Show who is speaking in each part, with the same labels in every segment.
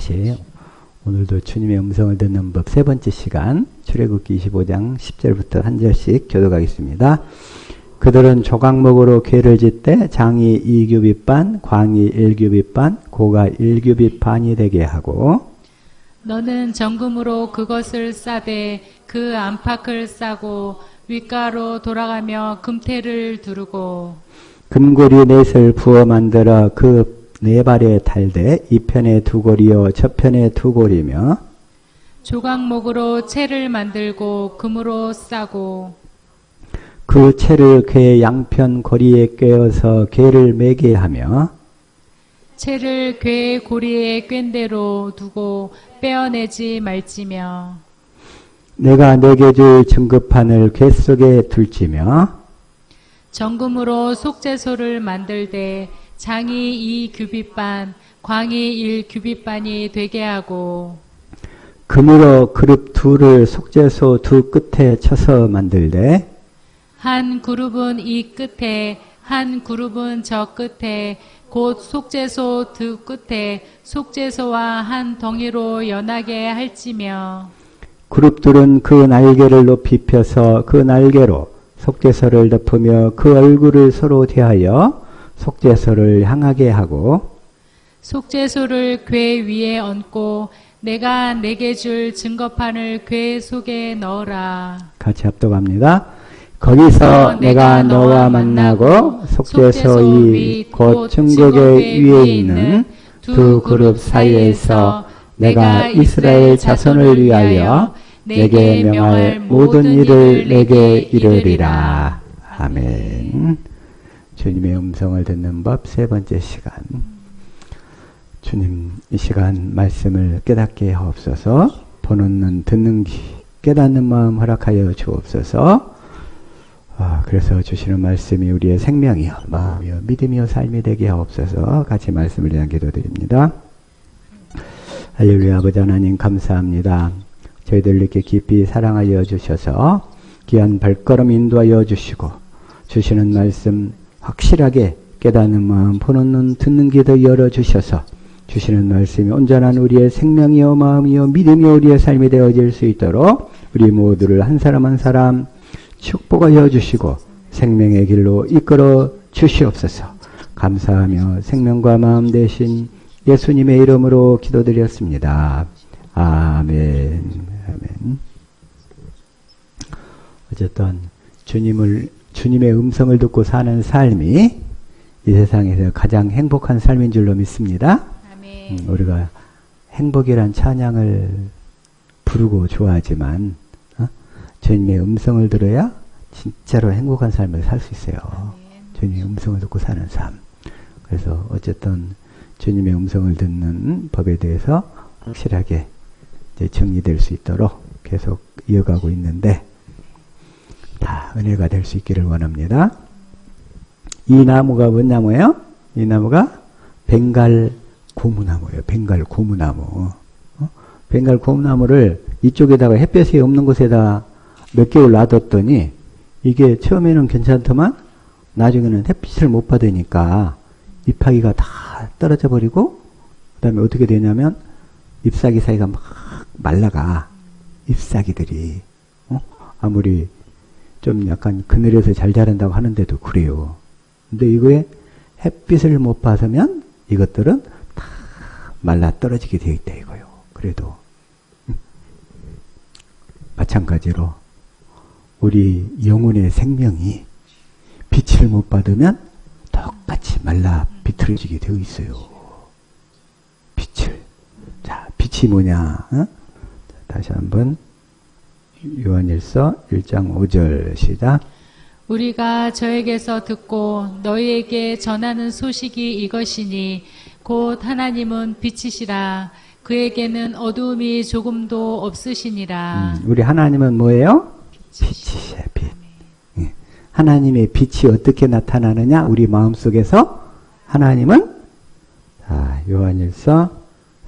Speaker 1: 다시 오늘도 주님의 음성을 듣는 법 세 번째 시간 출애굽기 25장 10절부터 한 절씩 교독하겠습니다. 그들은 조각목으로 궤를 짓되 장이 2규빗 반, 광이 1규빗 반, 고가 1규빗 반이 되게 하고
Speaker 2: 너는 정금으로 그것을 싸되 그 안팎을 싸고 윗가로 돌아가며 금태를 두르고
Speaker 1: 금고리 넷을 부어 만들어 그 네 발에 달되 이 편에 두 고리요 저편에 두 고리며
Speaker 2: 조각목으로 채를 만들고 금으로 싸고
Speaker 1: 그 채를 궤 양편 고리에 꿰어서 궤를 매게 하며
Speaker 2: 채를 궤 고리에 꿰ን 대로 두고 빼어내지 말지며
Speaker 1: 내가 내게 줄 증거판을 궤 속에 둘지며
Speaker 2: 정금으로 속죄소를 만들되 장이 2규빗 반, 광이 1규빗 반이 되게 하고
Speaker 1: 금으로 그룹 둘을 속죄소 두 끝에 쳐서 만들되
Speaker 2: 한 그룹은 이 끝에 한 그룹은 저 끝에 곧 속죄소 두 끝에 속죄소와 한 덩이로 연하게 할지며
Speaker 1: 그룹 둘은 그 날개를 높이 펴서 그 날개로 속죄소를 덮으며 그 얼굴을 서로 대하여 속죄소를 향하게 하고
Speaker 2: 속죄소를 궤 위에 얹고 내가 내게 줄 증거판을 궤 속에 넣어라.
Speaker 1: 같이 합독합니다. 거기서 내가 너와 만나고 속죄소 위 곧 증거궤 위에 있는 두 그룹 사이에서 내가 이스라엘 자손을 위하여 내게 명할 모든 일을 내게 이르리라. 아멘. 주님의 음성을 듣는 법 세 번째 시간. 주님 이 시간 말씀을 깨닫게 하옵소서. 보는 눈 듣는 귀 깨닫는 마음 허락하여 주옵소서. 그래서 주시는 말씀이 우리의 생명이요 마음이요 믿음이요 삶이 되게 하옵소서. 같이 말씀을 위한 기도드립니다. 할렐루야. 아버지 하나님 감사합니다. 저희들 이렇게 깊이 사랑하여 주셔서 귀한 발걸음 인도하여 주시고 주시는 말씀 확실하게 깨닫는 마음 보는 눈 듣는 귀도 열어주셔서 주시는 말씀이 온전한 우리의 생명이요 마음이요 믿음이요 우리의 삶이 되어질 수 있도록 우리 모두를 한 사람 한 사람 축복하여 주시고 생명의 길로 이끌어 주시옵소서. 감사하며 생명과 마음 대신 예수님의 이름으로 기도드렸습니다. 아멘. 아멘. 어쨌든 주님의 음성을 듣고 사는 삶이 이 세상에서 가장 행복한 삶인 줄로 믿습니다.
Speaker 2: 아멘.
Speaker 1: 우리가 행복이란 찬양을 부르고 좋아하지만 주님의 음성을 들어야 진짜로 행복한 삶을 살 수 있어요.
Speaker 2: 아멘.
Speaker 1: 주님의 음성을 듣고 사는 삶. 그래서 어쨌든 주님의 음성을 듣는 법에 대해서 확실하게 이제 정리될 수 있도록 계속 이어가고 있는데 다 은혜가 될 수 있기를 원합니다. 이 나무가 뭔 나무예요? 이 나무가 벵갈 고무나무예요. 벵갈 고무나무. 벵갈 고무나무를 이쪽에다가 햇볕이 없는 곳에다 몇 개월 놔뒀더니 이게 처음에는 괜찮더만 나중에는 햇빛을 못 받으니까 잎사귀가 다 떨어져 버리고 그 다음에 어떻게 되냐면 잎사귀 사이가 막 말라가. 잎사귀들이 아무리 좀 약간 그늘에서 잘 자란다고 하는데도 그래요. 근데 이거에 햇빛을 못 받으면 이것들은 다 말라 떨어지게 되어 있다 이거요. 그래도 마찬가지로 우리 영혼의 생명이 빛을 못 받으면 똑같이 말라 비틀어지게 되어 있어요. 빛을. 자, 빛이 뭐냐? 다시 한번 요한일서 1장 5절 시작.
Speaker 2: 우리가 저에게서 듣고 너희에게 전하는 소식이 이것이니 곧 하나님은 빛이시라. 그에게는 어두움이 조금도 없으시니라.
Speaker 1: 우리 하나님은 뭐예요? 빛이시야, 빛. 예. 하나님의 빛이 어떻게 나타나느냐? 우리 마음속에서 하나님은 요한일서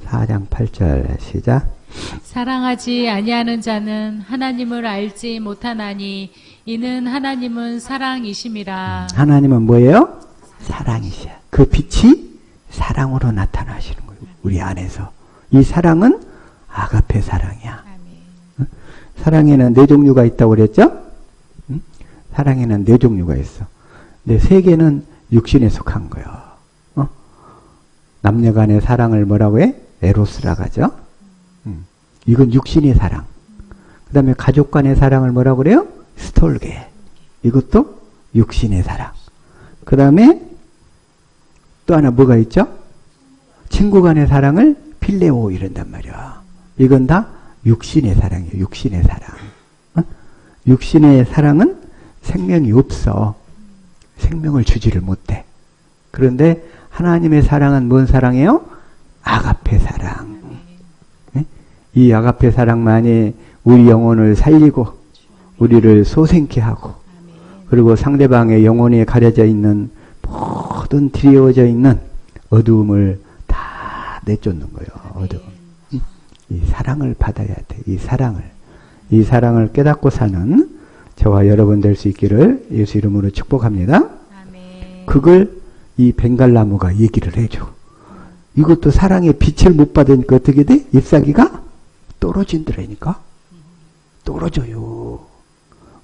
Speaker 1: 4장 8절 시작.
Speaker 2: 사랑하지 아니하는 자는 하나님을 알지 못하나니 이는 하나님은 사랑이심이라.
Speaker 1: 하나님은 뭐예요? 사랑이시야. 그 빛이 사랑으로 나타나시는 거예요. 우리 안에서. 이 사랑은 아가페 사랑이야.
Speaker 2: 아멘.
Speaker 1: 사랑에는 네 종류가 있다고 그랬죠? 사랑에는 네 종류가 있어. 근데 세 개는 육신에 속한 거예요. 남녀 간의 사랑을 뭐라고 해? 에로스라고 하죠. 이건 육신의 사랑. 그 다음에 가족 간의 사랑을 뭐라고 그래요? 스톨게. 이것도 육신의 사랑. 그 다음에 또 하나 뭐가 있죠? 친구 간의 사랑을 필레오 이런단 말이야. 이건 다 육신의 사랑이에요. 육신의 사랑. 육신의 사랑은 생명이 없어. 생명을 주지를 못해. 그런데 하나님의 사랑은 뭔 사랑이에요? 아가페 사랑. 네? 이 아가페 사랑만이 우리 영혼을 살리고 우리를 소생케 하고 그리고 상대방의 영혼에 가려져 있는 모든 드리워져 있는 어두움을 다 내쫓는 거예요. 어두움. 이 사랑을 받아야 돼. 이 사랑을 깨닫고 사는 저와 여러분 될 수 있기를 예수 이름으로 축복합니다.
Speaker 2: 아멘.
Speaker 1: 그걸 이 벵갈나무가 얘기를 해줘. 이것도 사랑의 빛을 못 받으니까 어떻게 돼? 잎사귀가 떨어진다라니까. 떨어져요.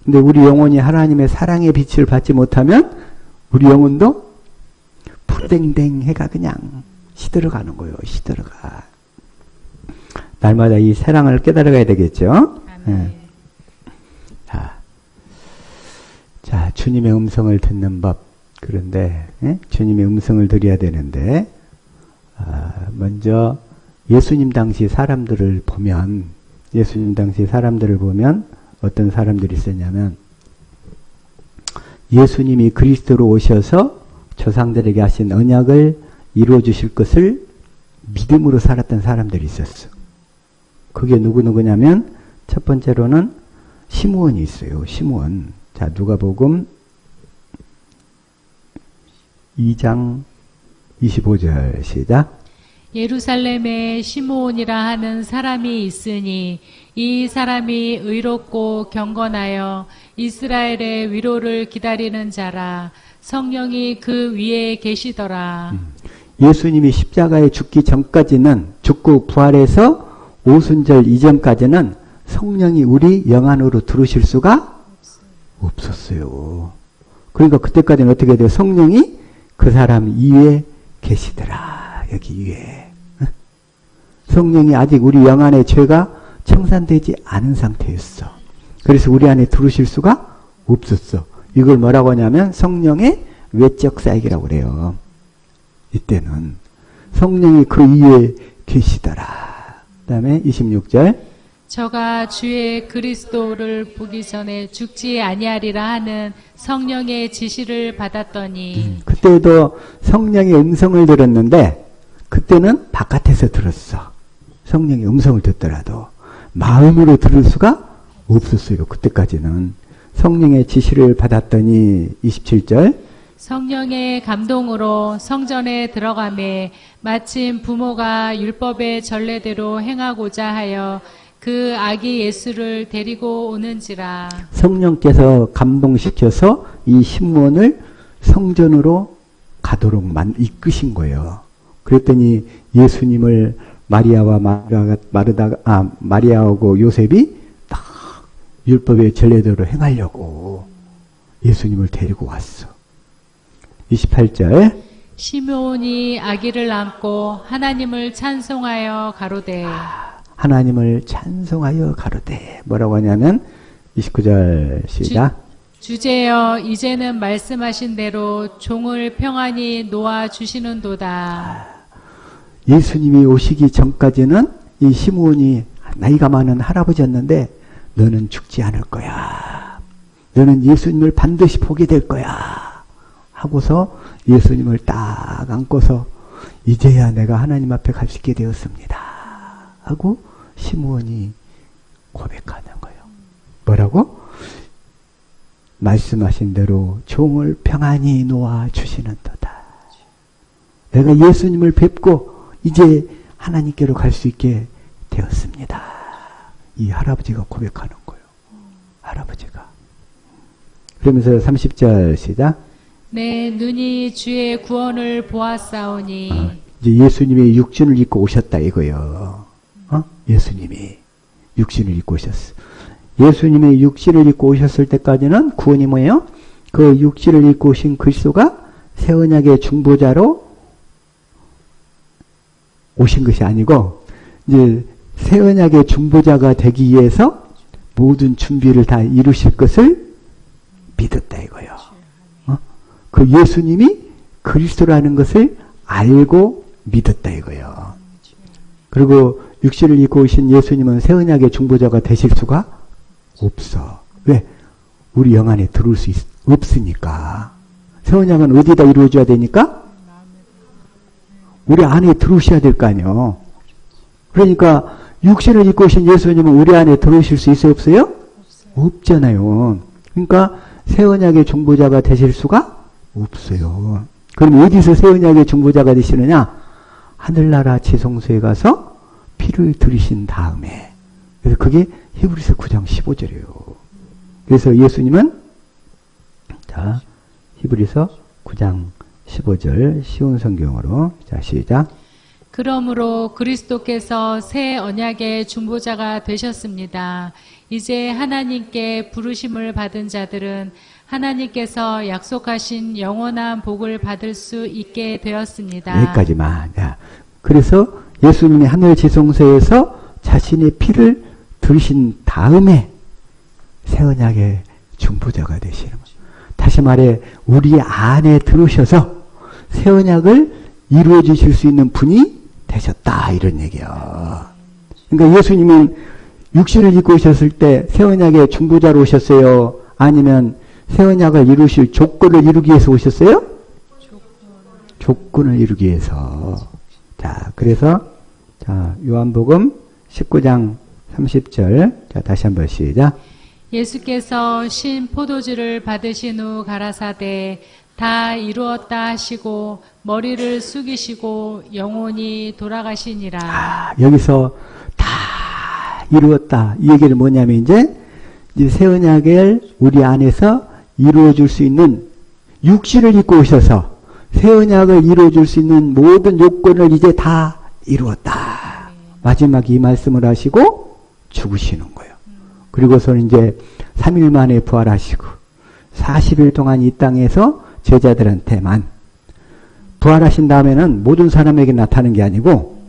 Speaker 1: 근데 우리 영혼이 하나님의 사랑의 빛을 받지 못하면 우리 영혼도 푸댕댕 해가 그냥 시들어가는 거예요. 시들어가. 날마다 이 사랑을 깨달아가야 되겠죠. 네. 자, 주님의 음성을 듣는 법. 그런데 주님의 음성을 들어야 되는데 먼저 예수님 당시 사람들을 보면 어떤 사람들이 있었냐면 예수님이 그리스도로 오셔서 조상들에게 하신 언약을 이루어 주실 것을 믿음으로 살았던 사람들이 있었어. 그게 누구냐면 첫 번째로는 시므온이 있어요. 시므온. 자, 누가복음 2장 25절 시작.
Speaker 2: 예루살렘에 시므온이라 하는 사람이 있으니 이 사람이 의롭고 경건하여 이스라엘의 위로를 기다리는 자라. 성령이 그 위에 계시더라.
Speaker 1: 예수님이 십자가에 죽기 전까지는, 죽고 부활해서 오순절 이전까지는 성령이 우리 영 안으로 들어오실 수가 없었어요. 그러니까 그때까지는 어떻게 돼요? 성령이 그 사람 위에 계시더라. 여기 위에. 성령이 아직 우리 영 안의 죄가 청산되지 않은 상태였어. 그래서 우리 안에 들어오실 수가 없었어. 이걸 뭐라고 하냐면 성령의 외적 사역이라고 그래요. 이때는 성령이 그 위에 계시더라. 그 다음에 26절.
Speaker 2: 저가 주의 그리스도를 보기 전에 죽지 아니하리라 하는 성령의 지시를 받았더니
Speaker 1: 그때도 성령의 음성을 들었는데 그때는 바깥에서 들었어. 성령의 음성을 듣더라도 마음으로 들을 수가 없었어요. 그때까지는. 성령의 지시를 받았더니 27절.
Speaker 2: 성령의 감동으로 성전에 들어가매 마침 부모가 율법의 전례대로 행하고자 하여 그 아기 예수를 데리고 오는지라.
Speaker 1: 성령께서 감동시켜서 이 시므온을 성전으로 가도록 이끄신 거예요. 그랬더니 예수님을 마리아하고 요셉이 딱 율법의 전례대로 행하려고 예수님을 데리고 왔어. 28절.
Speaker 2: 시므온이 아기를 안고 하나님을 찬송하여 가로되.
Speaker 1: 하나님을 찬송하여 가로되. 뭐라고 하냐면 29절 시작.
Speaker 2: 주제여 이제는 말씀하신 대로 종을 평안히 놓아 주시는도다.
Speaker 1: 예수님이 오시기 전까지는 이 시므온이 나이가 많은 할아버지였는데 너는 죽지 않을 거야. 너는 예수님을 반드시 보게 될 거야. 하고서 예수님을 딱 안고서 이제야 내가 하나님 앞에 갈 수 있게 되었습니다. 하고 시므온이 고백하는 거예요. 뭐라고? 말씀하신 대로 종을 평안히 놓아 주시는도다. 내가 예수님을 뵙고 이제 하나님께로 갈 수 있게 되었습니다. 이 할아버지가 고백하는 거예요. 할아버지가. 그러면서 30절 시작.
Speaker 2: 내 눈이 주의 구원을 보았사오니.
Speaker 1: 이제 예수님의 육신을 입고 오셨다 이거요. 예수님이 육신을 입고 오셨어. 예수님이 육신을 입고 오셨을 때까지는 구원이 뭐예요? 그 육신을 입고 오신 그리스도가 새 언약의 중보자로 오신 것이 아니고 이제 새 언약의 중보자가 되기 위해서 모든 준비를 다 이루실 것을 믿었다 이거예요. 그 예수님이 그리스도라는 것을 알고 믿었다 이거예요. 그리고 육신을 입고 오신 예수님은 새 언약의 중보자가 되실 수가 없어. 왜? 우리 영 안에 들어올 수 없으니까. 새 언약은 어디다 이루어져야 되니까? 우리 안에 들어오셔야 될 거 아니에요. 그러니까 육신을 입고 오신 예수님은 우리 안에 들어오실 수 있어요? 없어요? 없잖아요. 그러니까 새 언약의 중보자가 되실 수가 없어요. 그럼 어디서 새 언약의 중보자가 되시느냐? 하늘나라 지성소에 가서 피를 들이신 다음에. 그래서 그게 히브리서 9장 15절이에요. 그래서 예수님은 자 히브리서 9장 15절 쉬운 성경으로 자 시작.
Speaker 2: 그러므로 그리스도께서 새 언약의 중보자가 되셨습니다. 이제 하나님께 부르심을 받은 자들은 하나님께서 약속하신 영원한 복을 받을 수 있게 되었습니다.
Speaker 1: 여기까지만. 야. 그래서 예수님이 하늘 지성소에서 자신의 피를 들이신 다음에 새 언약의 중보자가 되시는 거예요. 다시 말해 우리 안에 들어오셔서 새 언약을 이루어 주실 수 있는 분이 되셨다 이런 얘기예요. 그러니까 예수님은 육신을 입고 오셨을 때 새 언약의 중보자로 오셨어요? 아니면 새 언약을 이루실 조건을 이루기 위해서 오셨어요? 조건을 이루기 위해서. 자, 그래서 자 요한복음 19장 30절 자 다시 한번 시작.
Speaker 2: 예수께서 신 포도주를 받으신 후 가라사대 다 이루었다 하시고 머리를 숙이시고 영원히 돌아가시니라.
Speaker 1: 여기서 다 이루었다. 이 얘기는 뭐냐면 이제 새 언약을 우리 안에서 이루어 줄 수 있는 육신을 입고 오셔서 새 언약을 이루어 줄 수 있는 모든 요건을 이제 다 이루었다. 마지막에 이 말씀을 하시고 죽으시는 거예요. 그리고서는 이제 3일 만에 부활하시고 40일 동안 이 땅에서 제자들한테만 부활하신 다음에는 모든 사람에게 나타나는 게 아니고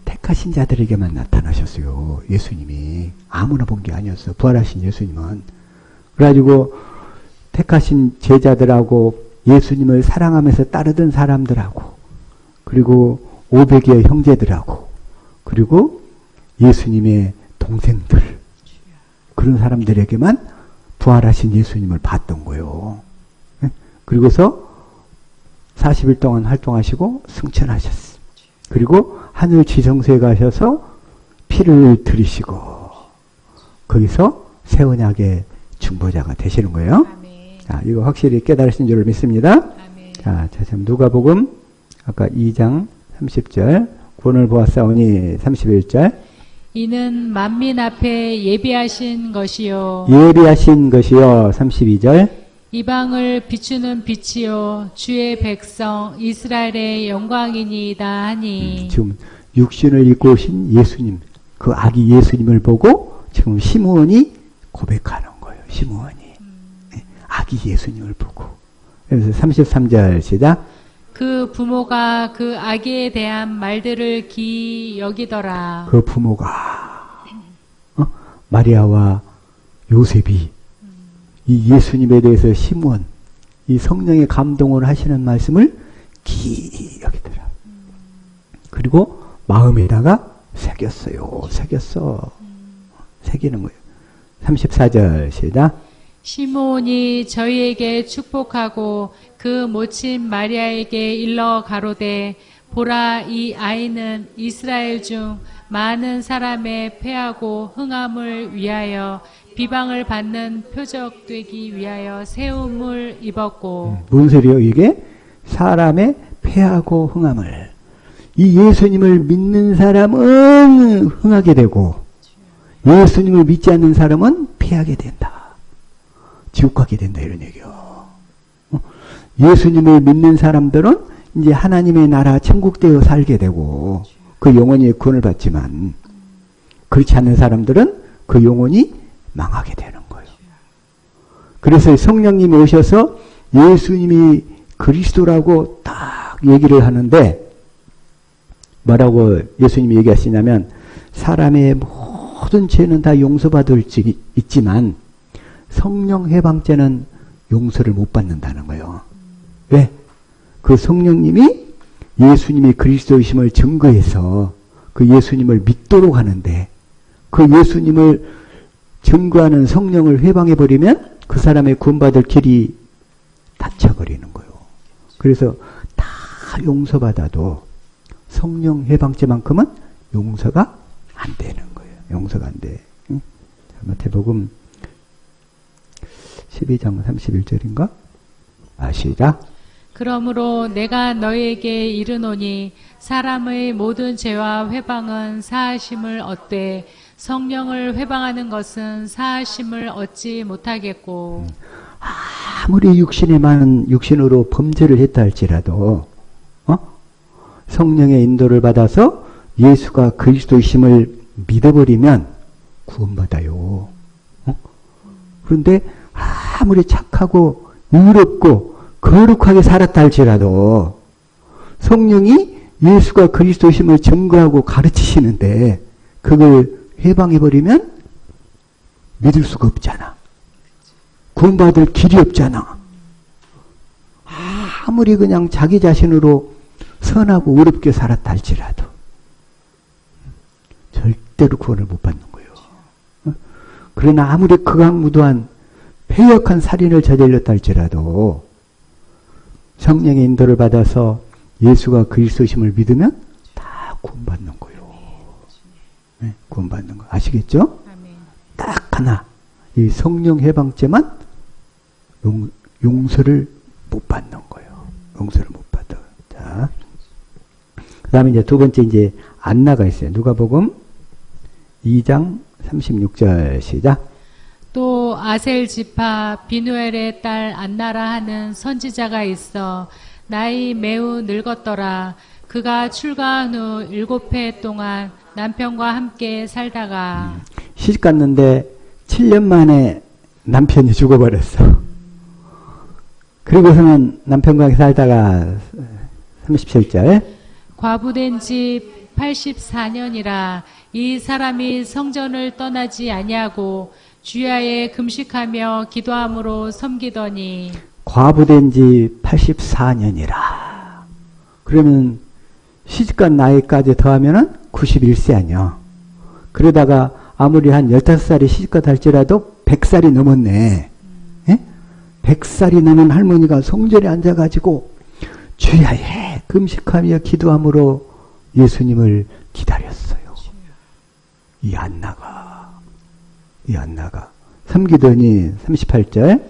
Speaker 1: 택하신 자들에게만 나타나셨어요. 예수님이 아무나 본 게 아니었어. 부활하신 예수님은. 그래가지고 택하신 제자들하고 예수님을 사랑하면서 따르던 사람들하고 그리고 500여 형제들하고 그리고 예수님의 동생들 그런 사람들에게만 부활하신 예수님을 봤던 거예요. 그리고서 40일 동안 활동하시고 승천하셨어. 그리고 하늘 지성소에 가셔서 피를 들이시고 거기서 새 언약의 중보자가 되시는 거예요.
Speaker 2: 아멘.
Speaker 1: 자, 이거 확실히 깨달으신 줄을 믿습니다.
Speaker 2: 아멘.
Speaker 1: 자, 참 누가복음 아까 2장 30절 구원을 보았사오니 31절
Speaker 2: 이는 만민 앞에 예비하신 것이요
Speaker 1: 예비하신 것이요 32절
Speaker 2: 이방을 비추는 빛이요 주의 백성 이스라엘의 영광이니이다 하니.
Speaker 1: 지금 육신을 입고 오신 예수님 그 아기 예수님을 보고 지금 시므온이 고백하는 거예요. 시므온이 아기 예수님을 보고. 그래서 33절 시작.
Speaker 2: 그 부모가 그 아기에 대한 말들을 기이 여기더라.
Speaker 1: 그 부모가 마리아와 요셉이 이 예수님에 대해서 시므온 이 성령의 감동을 하시는 말씀을 기이 여기더라. 그리고 마음에다가 새겼어요. 새기는 거예요. 34절 시작.
Speaker 2: 시므온이 저희에게 축복하고 그 모친 마리아에게 일러 가로되 보라 이 아이는 이스라엘 중 많은 사람의 패하고 흥함을 위하여 비방을 받는 표적 되기 위하여 세움을 입었고.
Speaker 1: 뭔 소리예요 이게? 사람의 패하고 흥함을. 이 예수님을 믿는 사람은 흥하게 되고 예수님을 믿지 않는 사람은 패하게 된다. 지옥 가게 된다 이런 얘기요. 예수님을 믿는 사람들은 이제 하나님의 나라 천국되어 살게 되고 그 영원히 구원을 받지만 그렇지 않은 사람들은 그 영혼이 망하게 되는 거예요. 그래서 성령님이 오셔서 예수님이 그리스도라고 딱 얘기를 하는데 뭐라고 예수님이 얘기하시냐면 사람의 모든 죄는 다 용서받을 수 있지만 성령 해방죄는 용서를 못 받는다는 거예요. 왜? 그 성령님이 예수님이 그리스도이심을 증거해서 그 예수님을 믿도록 하는데 그 예수님을 증거하는 성령을 회방해버리면 그 사람의 구원받을 길이 닫혀버리는 거예요. 그래서 다 용서받아도 성령 해방죄만큼은 용서가 안 되는 거예요. 용서가 안 돼. 응? 마태복음 12장 31절인가? 시작.
Speaker 2: 그러므로 내가 너희에게 이르노니 사람의 모든 죄와 회방은 사하심을 얻되 성령을 회방하는 것은 사하심을 얻지 못하겠고
Speaker 1: 아무리 육신으로 범죄를 했다 할지라도 성령의 인도를 받아서 예수가 그리스도이심을 믿어버리면 구원받아요. 그런데 아무리 착하고 의롭고 거룩하게 살았다 할지라도 성령이 예수가 그리스도이심을 증거하고 가르치시는데 그걸 해방해버리면 믿을 수가 없잖아. 구원받을 길이 없잖아. 아무리 그냥 자기 자신으로 선하고 의롭게 살았다 할지라도 절대로 구원을 못 받는 거예요. 그러나 아무리 극악무도한 패역한 살인을 저질렀다 할지라도 성령의 인도를 받아서 예수가 그리스도심을 믿으면 다 구원받는 거예요. 네, 구원받는 거 아시겠죠? 딱 하나 이 성령 해방죄만 용서를 못 받는 거예요. 용서를 못 받아. 자, 그다음에 이제 두 번째 이제 안나가 있어요. 누가복음 2장 36절 시작.
Speaker 2: 또 아셀 지파 비누엘의 딸 안나라 하는 선지자가 있어 나이 매우 늙었더라. 그가 출가한 후 7해 동안 남편과 함께 살다가
Speaker 1: 시집 갔는데 7년 만에 남편이 죽어버렸어. 그리고서는 남편과 함께 살다가 37절
Speaker 2: 과부된 지 84년이라 이 사람이 성전을 떠나지 아니하고 주야에 금식하며 기도함으로 섬기더니
Speaker 1: 과부된 지 84년이라. 그러면 시집간 나이까지 더하면은 91세 아니야. 그러다가 아무리 한 15살이 시집가다 할지라도 100살이 넘었네. 예? 100살이 넘은 할머니가 성전에 앉아가지고 주야에 금식하며 기도함으로 예수님을 기다렸어요. 이 안나가 섬기더니 38절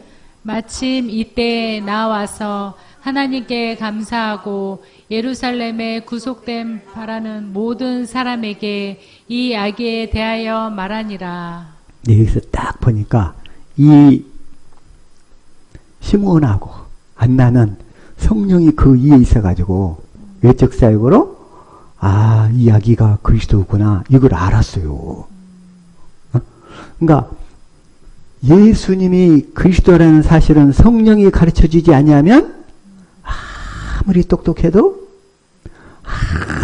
Speaker 2: 마침 이때에 나와서 하나님께 감사하고 예루살렘에 구속됨 바라는 모든 사람에게 이 이야기에 대하여 말하니라.
Speaker 1: 네, 여기서 딱 보니까 이 시므온하고 안나는 성령이 그 위에 있어가지고 외적 사역으로 이 아기가 그리스도구나 이걸 알았어요. 그러니까 예수님이 그리스도라는 사실은 성령이 가르쳐주지 아니하면 아무리 똑똑해도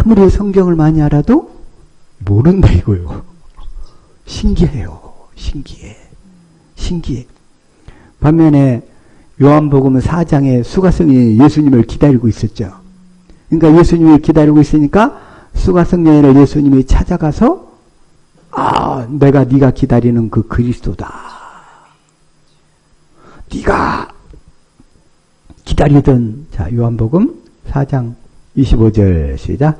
Speaker 1: 아무리 성경을 많이 알아도 모른다 이거요. 신기해요. 신기해. 반면에 요한복음 4장에 수가성이 예수님을 기다리고 있었죠. 그러니까 예수님을 기다리고 있으니까 수가성녀를 예수님이 찾아가서 내가 네가 기다리는 그 그리스도다. 네가 기다리던 요한복음 4장 25절 시작.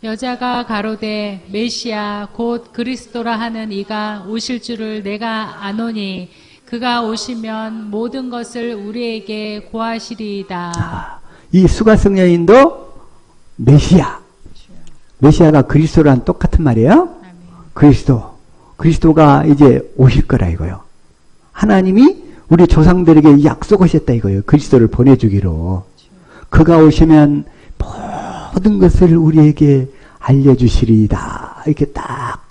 Speaker 2: 여자가 가로되 메시아 곧 그리스도라 하는 이가 오실 줄을 내가 아노니 그가 오시면 모든 것을 우리에게 고하시리이다.
Speaker 1: 이 수가성 여인도 메시아가 그리스도랑 똑같은 말이에요. 그리스도가 이제 오실 거라 이거요. 하나님이 우리 조상들에게 약속하셨다 이거예요. 그리스도를 보내주기로. 그가 오시면 모든 것을 우리에게 알려주시리이다. 이렇게 딱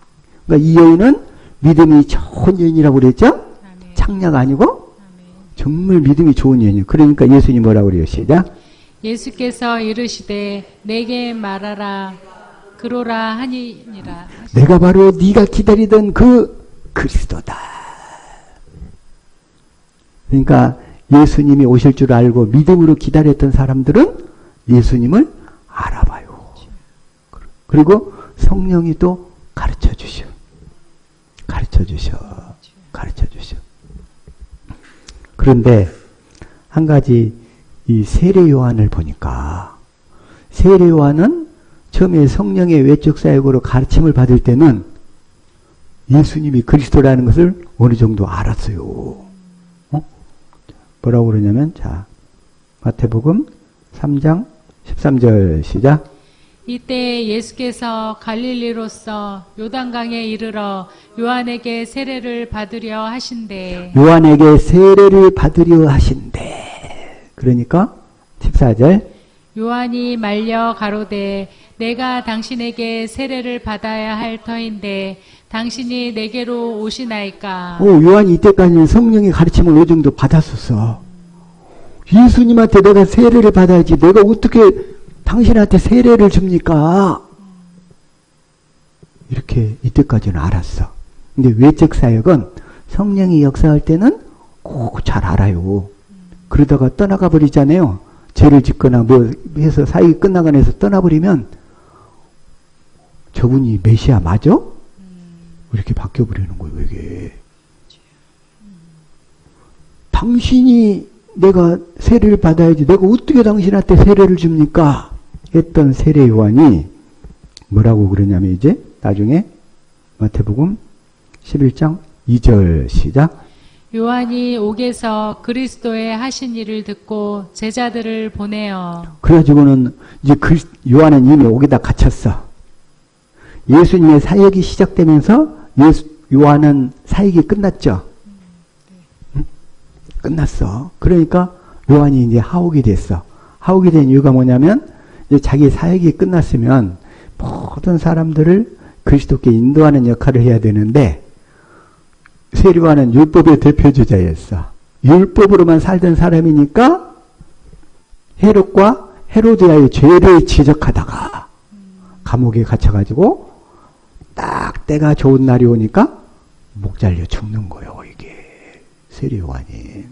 Speaker 1: 그러니까 이 여인은 믿음이 좋은 여인이라고 그랬죠?
Speaker 2: 아멘.
Speaker 1: 창녀가 아니고
Speaker 2: 아멘.
Speaker 1: 정말 믿음이 좋은 여인이에요. 그러니까 예수님 뭐라고 그래요? 시작.
Speaker 2: 예수께서 이르시되 내게 말하라 그로라 하니니라.
Speaker 1: 내가 바로 네가 기다리던 그 그리스도다. 그러니까 예수님이 오실 줄 알고 믿음으로 기다렸던 사람들은 예수님을 알아봐요. 그리고 성령이 또 가르쳐 주셔. 그런데 한 가지 이 세례 요한을 보니까 세례 요한은 처음에 성령의 외적 사역으로 가르침을 받을 때는 예수님이 그리스도라는 것을 어느 정도 알았어요. 뭐라고 그러냐면, 자, 마태복음 3장 13절 시작.
Speaker 2: 이때 예수께서 갈릴리로서 요단강에 이르러 요한에게 세례를 받으려 하신대.
Speaker 1: 요한에게 세례를 받으려 하신대. 그러니까 14절.
Speaker 2: 요한이 말려 가로되 내가 당신에게 세례를 받아야 할 터인데 당신이 내게로 오시나이까.
Speaker 1: 요한이 이때까지는 성령의 가르침을 어느 정도 받았었어. 예수님한테 내가 세례를 받아야지 내가 어떻게 당신한테 세례를 줍니까? 이렇게 이때까지는 알았어. 근데 외적 사역은 성령이 역사할 때는 꼭 잘 알아요. 그러다가 떠나가 버리잖아요. 죄를 짓거나 뭐 해서 사역이 끝나거나 해서 떠나버리면 저분이 메시아 맞아? 이렇게 바뀌어버리는 거예요, 이게. 당신이 내가 세례를 받아야지 내가 어떻게 당신한테 세례를 줍니까? 했던 세례 요한이 뭐라고 그러냐면 이제 나중에 마태복음 11장 2절 시작.
Speaker 2: 요한이 옥에서 그리스도의 하신 일을 듣고 제자들을 보내어.
Speaker 1: 그래가지고는 이제 요한은 이미 옥에다 갇혔어. 예수님의 사역이 시작되면서 요한은 사역이 끝났죠. 응? 끝났어. 그러니까 요한이 이제 하옥이 됐어. 하옥이 된 이유가 뭐냐면 이제 자기 사역이 끝났으면 모든 사람들을 그리스도께 인도하는 역할을 해야 되는데 세례요한은 율법의 대표주자였어. 율법으로만 살던 사람이니까 헤롯과 헤로디아의 죄를 지적하다가 감옥에 갇혀가지고 딱 때가 좋은 날이 오니까 목 잘려 죽는 거예요. 이게 세례요한이.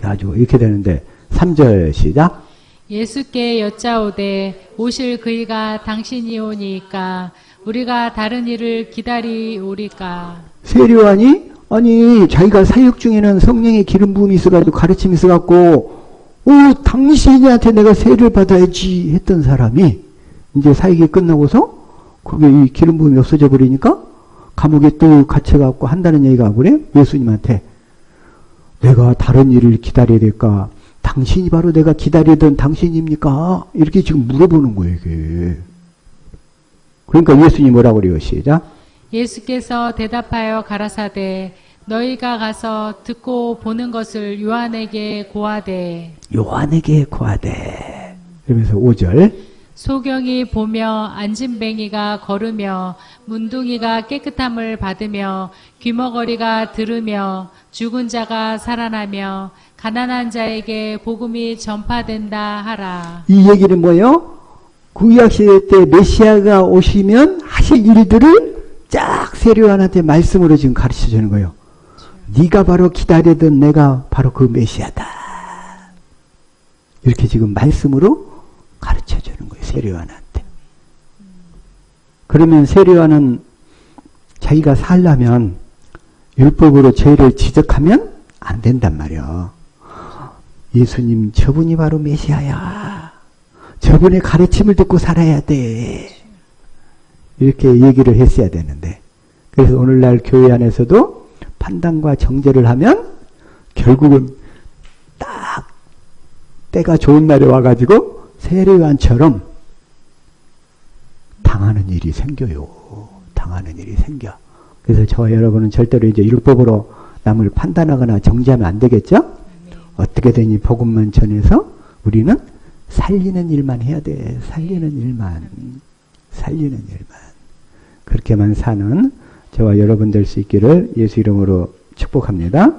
Speaker 1: 아주 이렇게 되는데 3절 시작.
Speaker 2: 예수께 여짜오되 오실 그이가 당신이오니까 우리가 다른 일을 기다리오리까.
Speaker 1: 세례요한이 아니 자기가 사역 중에는 성령의 기름 부음이 있어가지고 가르침이 있어갖고 당신한테 내가 세례를 받아야지 했던 사람이 이제 사역이 끝나고서 그게 이 기름 부음이 없어져 버리니까 감옥에 또 갇혀갖고 한다는 얘기가 그래? 예수님한테 내가 다른 일을 기다려야 될까? 당신이 바로 내가 기다리던 당신입니까? 이렇게 지금 물어보는 거예요, 이게. 그러니까 예수님이 뭐라고 그래요? 시작.
Speaker 2: 예수께서 대답하여 가라사대 너희가 가서 듣고 보는 것을 요한에게 고하되.
Speaker 1: 요한에게 고하되. 그러면서 5절.
Speaker 2: 소경이 보며 안진뱅이가 걸으며 문둥이가 깨끗함을 받으며 귀머거리가 들으며 죽은 자가 살아나며 가난한 자에게 복음이 전파된다 하라. 이
Speaker 1: 얘기는 뭐예요? 구약시대 때 메시아가 오시면 하실 일들을 쫙 세례요한한테 말씀으로 지금 가르쳐주는 거예요. 네가 바로 기다리던 내가 바로 그 메시아다. 이렇게 지금 말씀으로 가르쳐주는 거예요. 세례요한한테. 그러면 세례요한은 자기가 살려면 율법으로 죄를 지적하면 안 된단 말이야. 예수님 저분이 바로 메시아야. 저분의 가르침을 듣고 살아야 돼. 이렇게 얘기를 했어야 되는데 그래서 오늘날 교회 안에서도 판단과 정죄를 하면 결국은 딱 때가 좋은 날에 와가지고 세례요한처럼 당하는 일이 생겨요. 당하는 일이 생겨. 그래서 저와 여러분은 절대로 이제 율법으로 남을 판단하거나 정죄하면 안 되겠죠? 어떻게든 이 복음만 전해서 우리는 살리는 일만 해야 돼. 살리는 일만. 그렇게만 사는 저와 여러분 될 수 있기를 예수 이름으로 축복합니다.
Speaker 2: 아멘.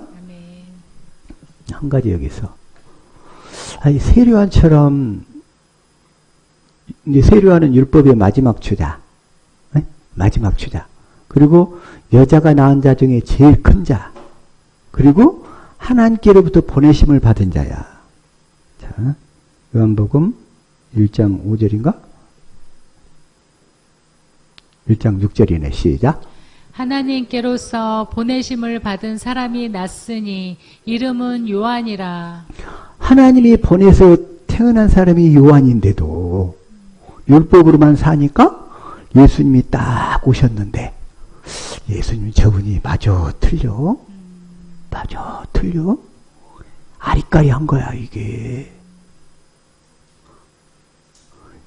Speaker 1: 한 가지 여기서 아니 세례요한처럼 이제 세례요한은 율법의 마지막 주자, 네? 마지막 주자. 그리고 여자가 낳은 자 중에 제일 큰 자. 그리고 하나님께로부터 보내심을 받은 자야. 자, 요한복음 1장 5절인가? 1장 6절이네. 시작.
Speaker 2: 하나님께로서 보내심을 받은 사람이 났으니 이름은 요한이라.
Speaker 1: 하나님이 보내서 태어난 사람이 요한인데도 율법으로만 사니까 예수님이 딱 오셨는데 예수님 저분이 맞아 틀려? 맞아 틀려? 아리까리한 거야 이게.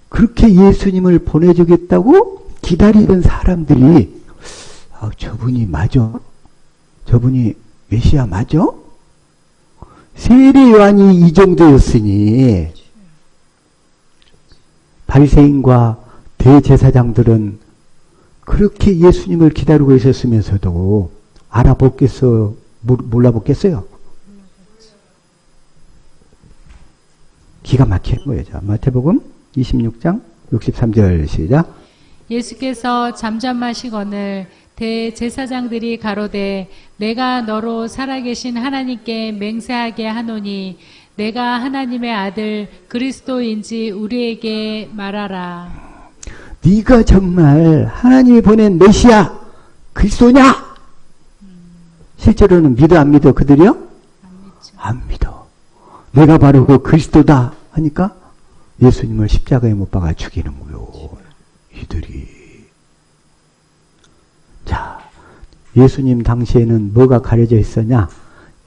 Speaker 1: 그렇게 예수님을 보내주겠다고 기다리던 사람들이 저분이 맞아? 저분이 메시아 맞아? 세례 요한이 이 정도였으니 바리새인과 대제사장들은 그렇게 예수님을 기다리고 있었으면서도 알아보겠어? 몰라보겠어요? 기가 막힌 거예요. 자, 마태복음 26장 63절 시작.
Speaker 2: 예수께서 잠잠하시거늘 대제사장들이 가로되 내가 너로 살아계신 하나님께 맹세하게 하노니 내가 하나님의 아들 그리스도인지 우리에게 말하라.
Speaker 1: 네가 정말 하나님이 보낸 메시아 그리스도냐? 실제로는 믿어 안 믿어 그들이요?
Speaker 2: 안 믿죠.
Speaker 1: 안 믿어. 내가 바로 그 그리스도다 하니까 예수님을 십자가에 못 박아 죽이는 거요. 이들이. 자, 예수님 당시에는 뭐가 가려져 있었냐?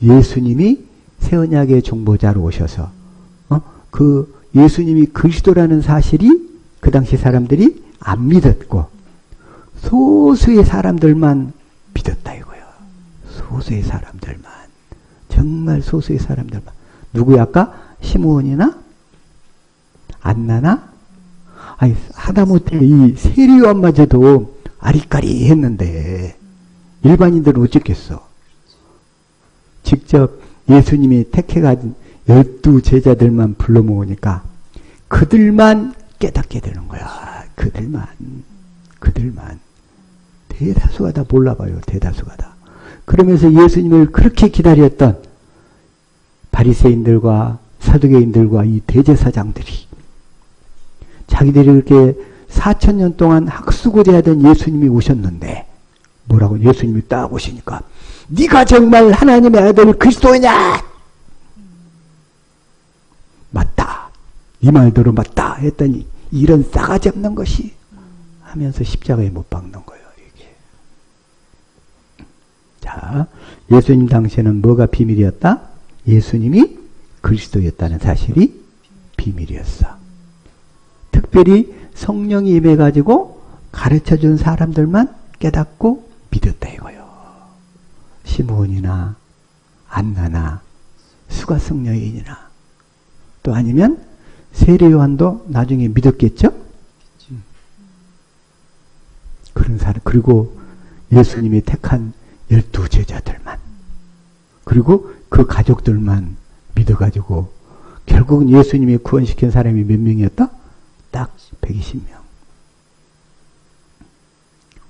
Speaker 1: 예수님이 새 언약의 중보자로 오셔서 그 예수님이 그리스도라는 사실이 그 당시 사람들이 안 믿었고 소수의 사람들만 믿었다 이거예요. 소수의 사람들만. 정말 소수의 사람들만. 누구야 아까? 시므온이나? 안나나? 아니 하다못해 이 세례요한마저도 아리까리 했는데 일반인들은 어쩌겠어. 직접 예수님이 택해가진 12 제자들만 불러 모으니까 그들만 깨닫게 되는 거야. 그들만. 대다수가 다 몰라봐요. 대다수가 다. 그러면서 예수님을 그렇게 기다렸던 바리새인들과 사두개인들과 이 대제사장들이 자기들이 그렇게 4000년 동안 학수고대하던 예수님이 오셨는데 뭐라고 예수님이 딱 오시니까 네가 정말 하나님의 아들 그리스도냐? 맞다. 네 말대로 맞다 했더니 이런 싸가지 없는 것이 하면서 십자가에 못 박는 거예요. 이게. 자, 예수님 당시에는 뭐가 비밀이었다? 예수님이 그리스도였다는 사실이 비밀이었어. 특별히 성령이 임해가지고 가르쳐준 사람들만 깨닫고 믿었다 이거요. 시므온이나 안나나 수가성 여인이나 또 아니면 세례요한도 나중에 믿었겠죠? 그런 사람. 그리고 예수님이 택한 12 제자들만. 그리고 그 가족들만 믿어가지고 결국은 예수님이 구원시킨 사람이 몇 명이었다? 딱 120명.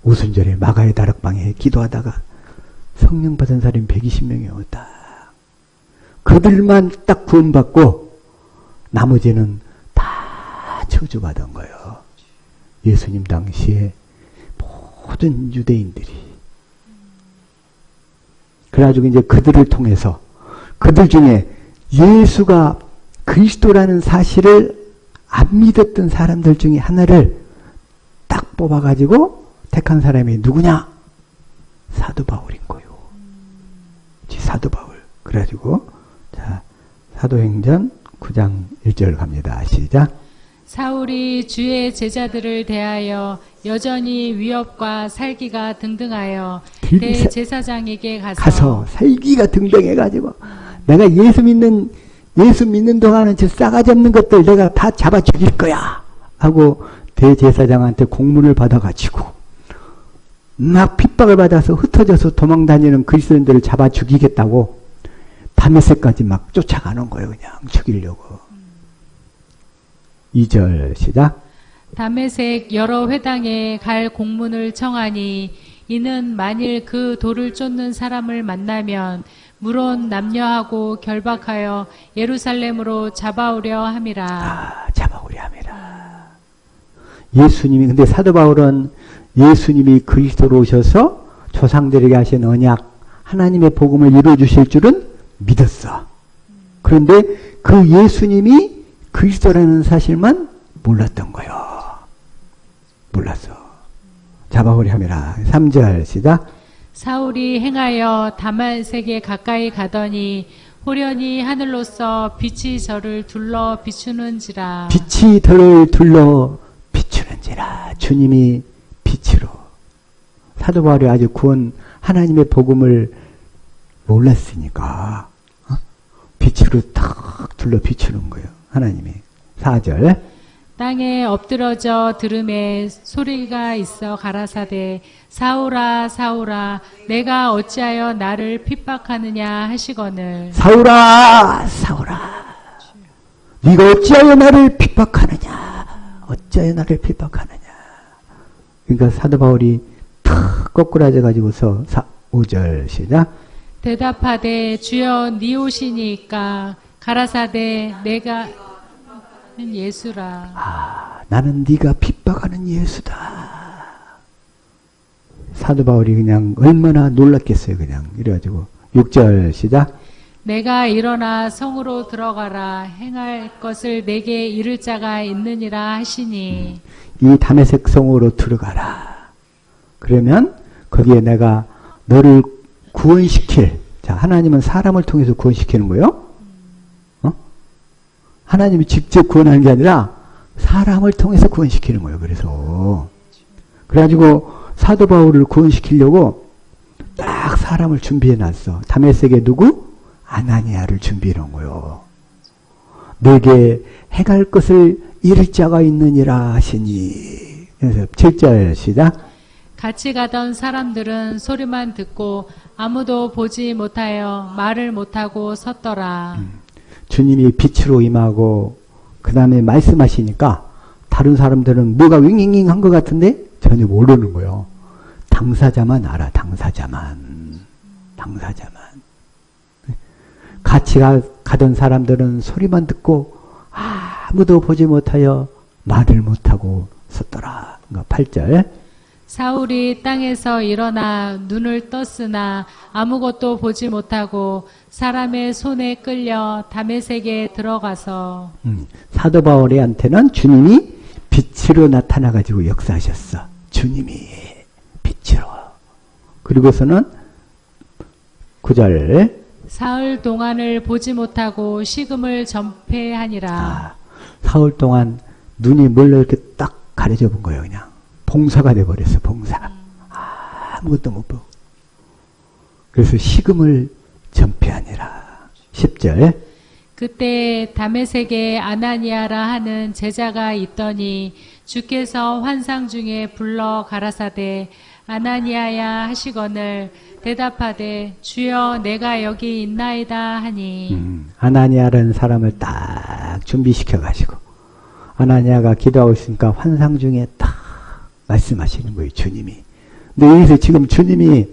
Speaker 1: 오순절에 마가의 다락방에 기도하다가 성령 받은 사람이 120명이었다. 그들만 딱 구원받고 나머지는 다 저주받은 거예요. 예수님 당시에 모든 유대인들이. 그래가지고 이제 그들을 통해서 그들 중에 예수가 그리스도라는 사실을 안 믿었던 사람들 중에 하나를 딱 뽑아가지고 택한 사람이 누구냐? 사도 바울인 거요. 사도 바울. 그래가지고 자 사도행전 9장 1절 갑니다. 시작.
Speaker 2: 사울이 주의 제자들을 대하여 여전히 위협과 살기가 등등하여 대제사장에게
Speaker 1: 가서 살기가 등등해가지고 내가 예수 믿는 동안은 저 싸가지 없는 것들 내가 다 잡아 죽일 거야 하고 대제사장한테 공문을 받아가지고 막 핍박을 받아서 흩어져서 도망다니는 그리스도인들을 잡아 죽이겠다고 다메섹까지 막 쫓아가는 거예요. 그냥 죽이려고. 2절 시작.
Speaker 2: 다메섹 여러 회당에 갈 공문을 청하니 이는 만일 그 돌을 쫓는 사람을 만나면 물론 남녀하고 결박하여 예루살렘으로 잡아오려 함이라.
Speaker 1: 잡아오려 함이라. 예수님이, 근데 사도 바울은 예수님이 그리스도로 오셔서 조상들에게 하신 언약, 하나님의 복음을 이루어주실 줄은 믿었어. 그런데 그 예수님이 그리스도라는 사실만 몰랐던 거예요. 몰랐어. 잡아오려 함이라. 3절 시작.
Speaker 2: 사울이 행하여 다메섹에 가까이 가더니 호련히 하늘로서 빛이 저를 둘러 비추는지라.
Speaker 1: 빛이 저를 둘러 비추는지라. 주님이 빛으로. 사도 바울이 아주 구원 하나님의 복음을 몰랐으니까 빛으로 탁 둘러 비추는 거예요. 하나님이. 4절.
Speaker 2: 땅에 엎드러져 들음에 소리가 있어 가라사대 사울아 사울아 내가 어찌하여 나를 핍박하느냐 하시거늘.
Speaker 1: 사울아 사울아 네가 어찌하여 나를 핍박하느냐. 어찌하여 나를 핍박하느냐. 그러니까 사도 바울이 탁 거꾸라져 가지고서 5절 시작.
Speaker 2: 대답하되 주여 니 오시니까 가라사대 내가 예수라.
Speaker 1: 나는 네가 핍박하는 예수다. 사도 바울이 그냥 얼마나 놀랐겠어요. 그냥 이래가지고 6절 시작.
Speaker 2: 내가 일어나 성으로 들어가라 행할 것을 내게 이를 자가 있느니라 하시니.
Speaker 1: 이 다메섹 성으로 들어가라. 그러면 거기에 내가 너를 구원시킬. 자, 하나님은 사람을 통해서 구원시키는 거예요. 하나님이 직접 구원하는 게 아니라 사람을 통해서 구원시키는 거예요. 그래가지고 사도 바울을 구원시키려고 딱 사람을 준비해 놨어. 다메섹에 누구? 아나니아를 준비해 놓은 거예요. 내게 행할 것을 이를 자가 있느니라 하시니. 그래서 7절 시작.
Speaker 2: 같이 가던 사람들은 소리만 듣고 아무도 보지 못하여 말을 못하고 섰더라.
Speaker 1: 주님이 빛으로 임하고 그 다음에 말씀하시니까 다른 사람들은 뭐가 윙윙윙 한 것 같은데 전혀 모르는 거예요. 당사자만 알아. 당사자만. 같이 가던 사람들은 소리만 듣고 아무도 보지 못하여 말을 못하고 섰더라. 8절.
Speaker 2: 사울이 땅에서 일어나 눈을 떴으나 아무것도 보지 못하고 사람의 손에 끌려 다메섹에 들어가서.
Speaker 1: 사도 바울한테는 주님이 빛으로 나타나가지고 역사하셨어. 주님이 빛으로. 그리고서는 9절.
Speaker 2: 사흘 동안을 보지 못하고 식음을 전폐하니라.
Speaker 1: 사흘 동안 눈이 뭘로 이렇게 딱 가려져 본 거예요. 그냥 봉사가 돼버렸어. 봉사. 아무것도 못 보고. 그래서 식음을 전폐하니라. 10절.
Speaker 2: 그때 다메섹에 아나니아라 하는 제자가 있더니 주께서 환상 중에 불러 가라사대 아나니아야 하시거늘 대답하되 주여 내가 여기 있나이다 하니.
Speaker 1: 아나니아라는 사람을 딱 준비시켜 가지고 아나니아가 기도하고 있으니까 환상 중에 딱 말씀하시는 거예요. 주님이. 근데 여기서 지금 주님이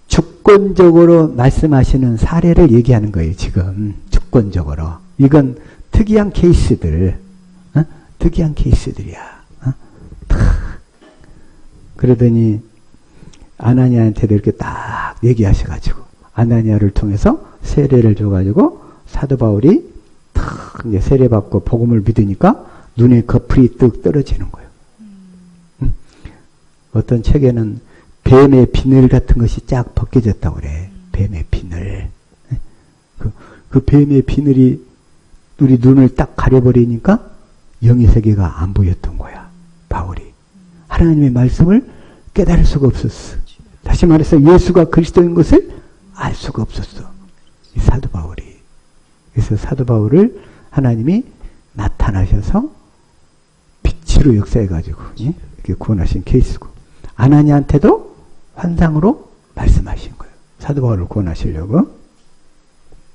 Speaker 1: 주권적으로 말씀하시는 사례를 얘기하는 거예요. 지금 주권적으로. 이건 특이한 케이스들. 특이한 케이스들이야. 그러더니 아나니아한테도 이렇게 딱 얘기하셔가지고 아나니아를 통해서 세례를 줘가지고 사도 바울이 탁 이제 세례받고 복음을 믿으니까 눈에 거풀이 뚝 떨어지는 거예요. 어떤 책에는 뱀의 비늘 같은 것이 쫙 벗겨졌다고 그래. 뱀의 비늘. 그 뱀의 비늘이 우리 눈을 딱 가려버리니까 영의 세계가 안 보였던 거야. 바울이. 하나님의 말씀을 깨달을 수가 없었어. 다시 말해서 예수가 그리스도인 것을 알 수가 없었어. 이 사도 바울이. 그래서 사도 바울을 하나님이 나타나셔서 빛으로 역사해가지고 이렇게 구원하신 케이스고. 아나니한테도 환상으로 말씀하신 거예요. 사도 바울을 구원하시려고.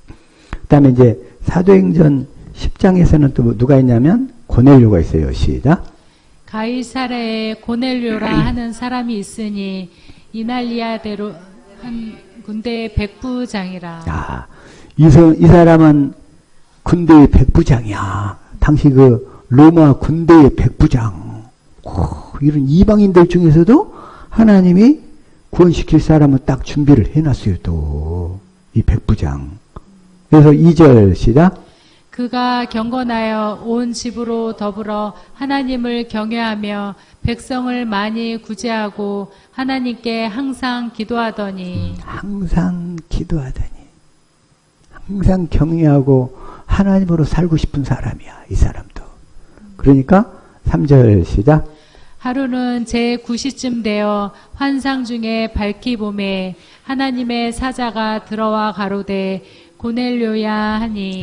Speaker 1: 그 다음에 이제 사도행전 10장에서는 또 누가 있냐면 고넬료가 있어요. 시작.
Speaker 2: 가이사랴에 고넬료라 하는 사람이 있으니 이날리아대로 한 군대의 백부장이라.
Speaker 1: 야, 이 사람은 군대의 백부장이야. 당시 그 로마 군대의 백부장. 이런 이방인들 중에서도 하나님이 구원시킬 사람은 딱 준비를 해놨어요. 또 이 백부장. 그래서 2절 시작.
Speaker 2: 그가 경건하여 온 집으로 더불어 하나님을 경외하며 백성을 많이 구제하고 하나님께 항상 기도하더니.
Speaker 1: 항상 기도하더니. 항상 경외하고 하나님으로 살고 싶은 사람이야. 이 사람도. 그러니까 3절 시작.
Speaker 2: 하루는 제9시쯤 되어 환상 중에 밝히 보매 하나님의 사자가 들어와 가로되 고넬료야 하니.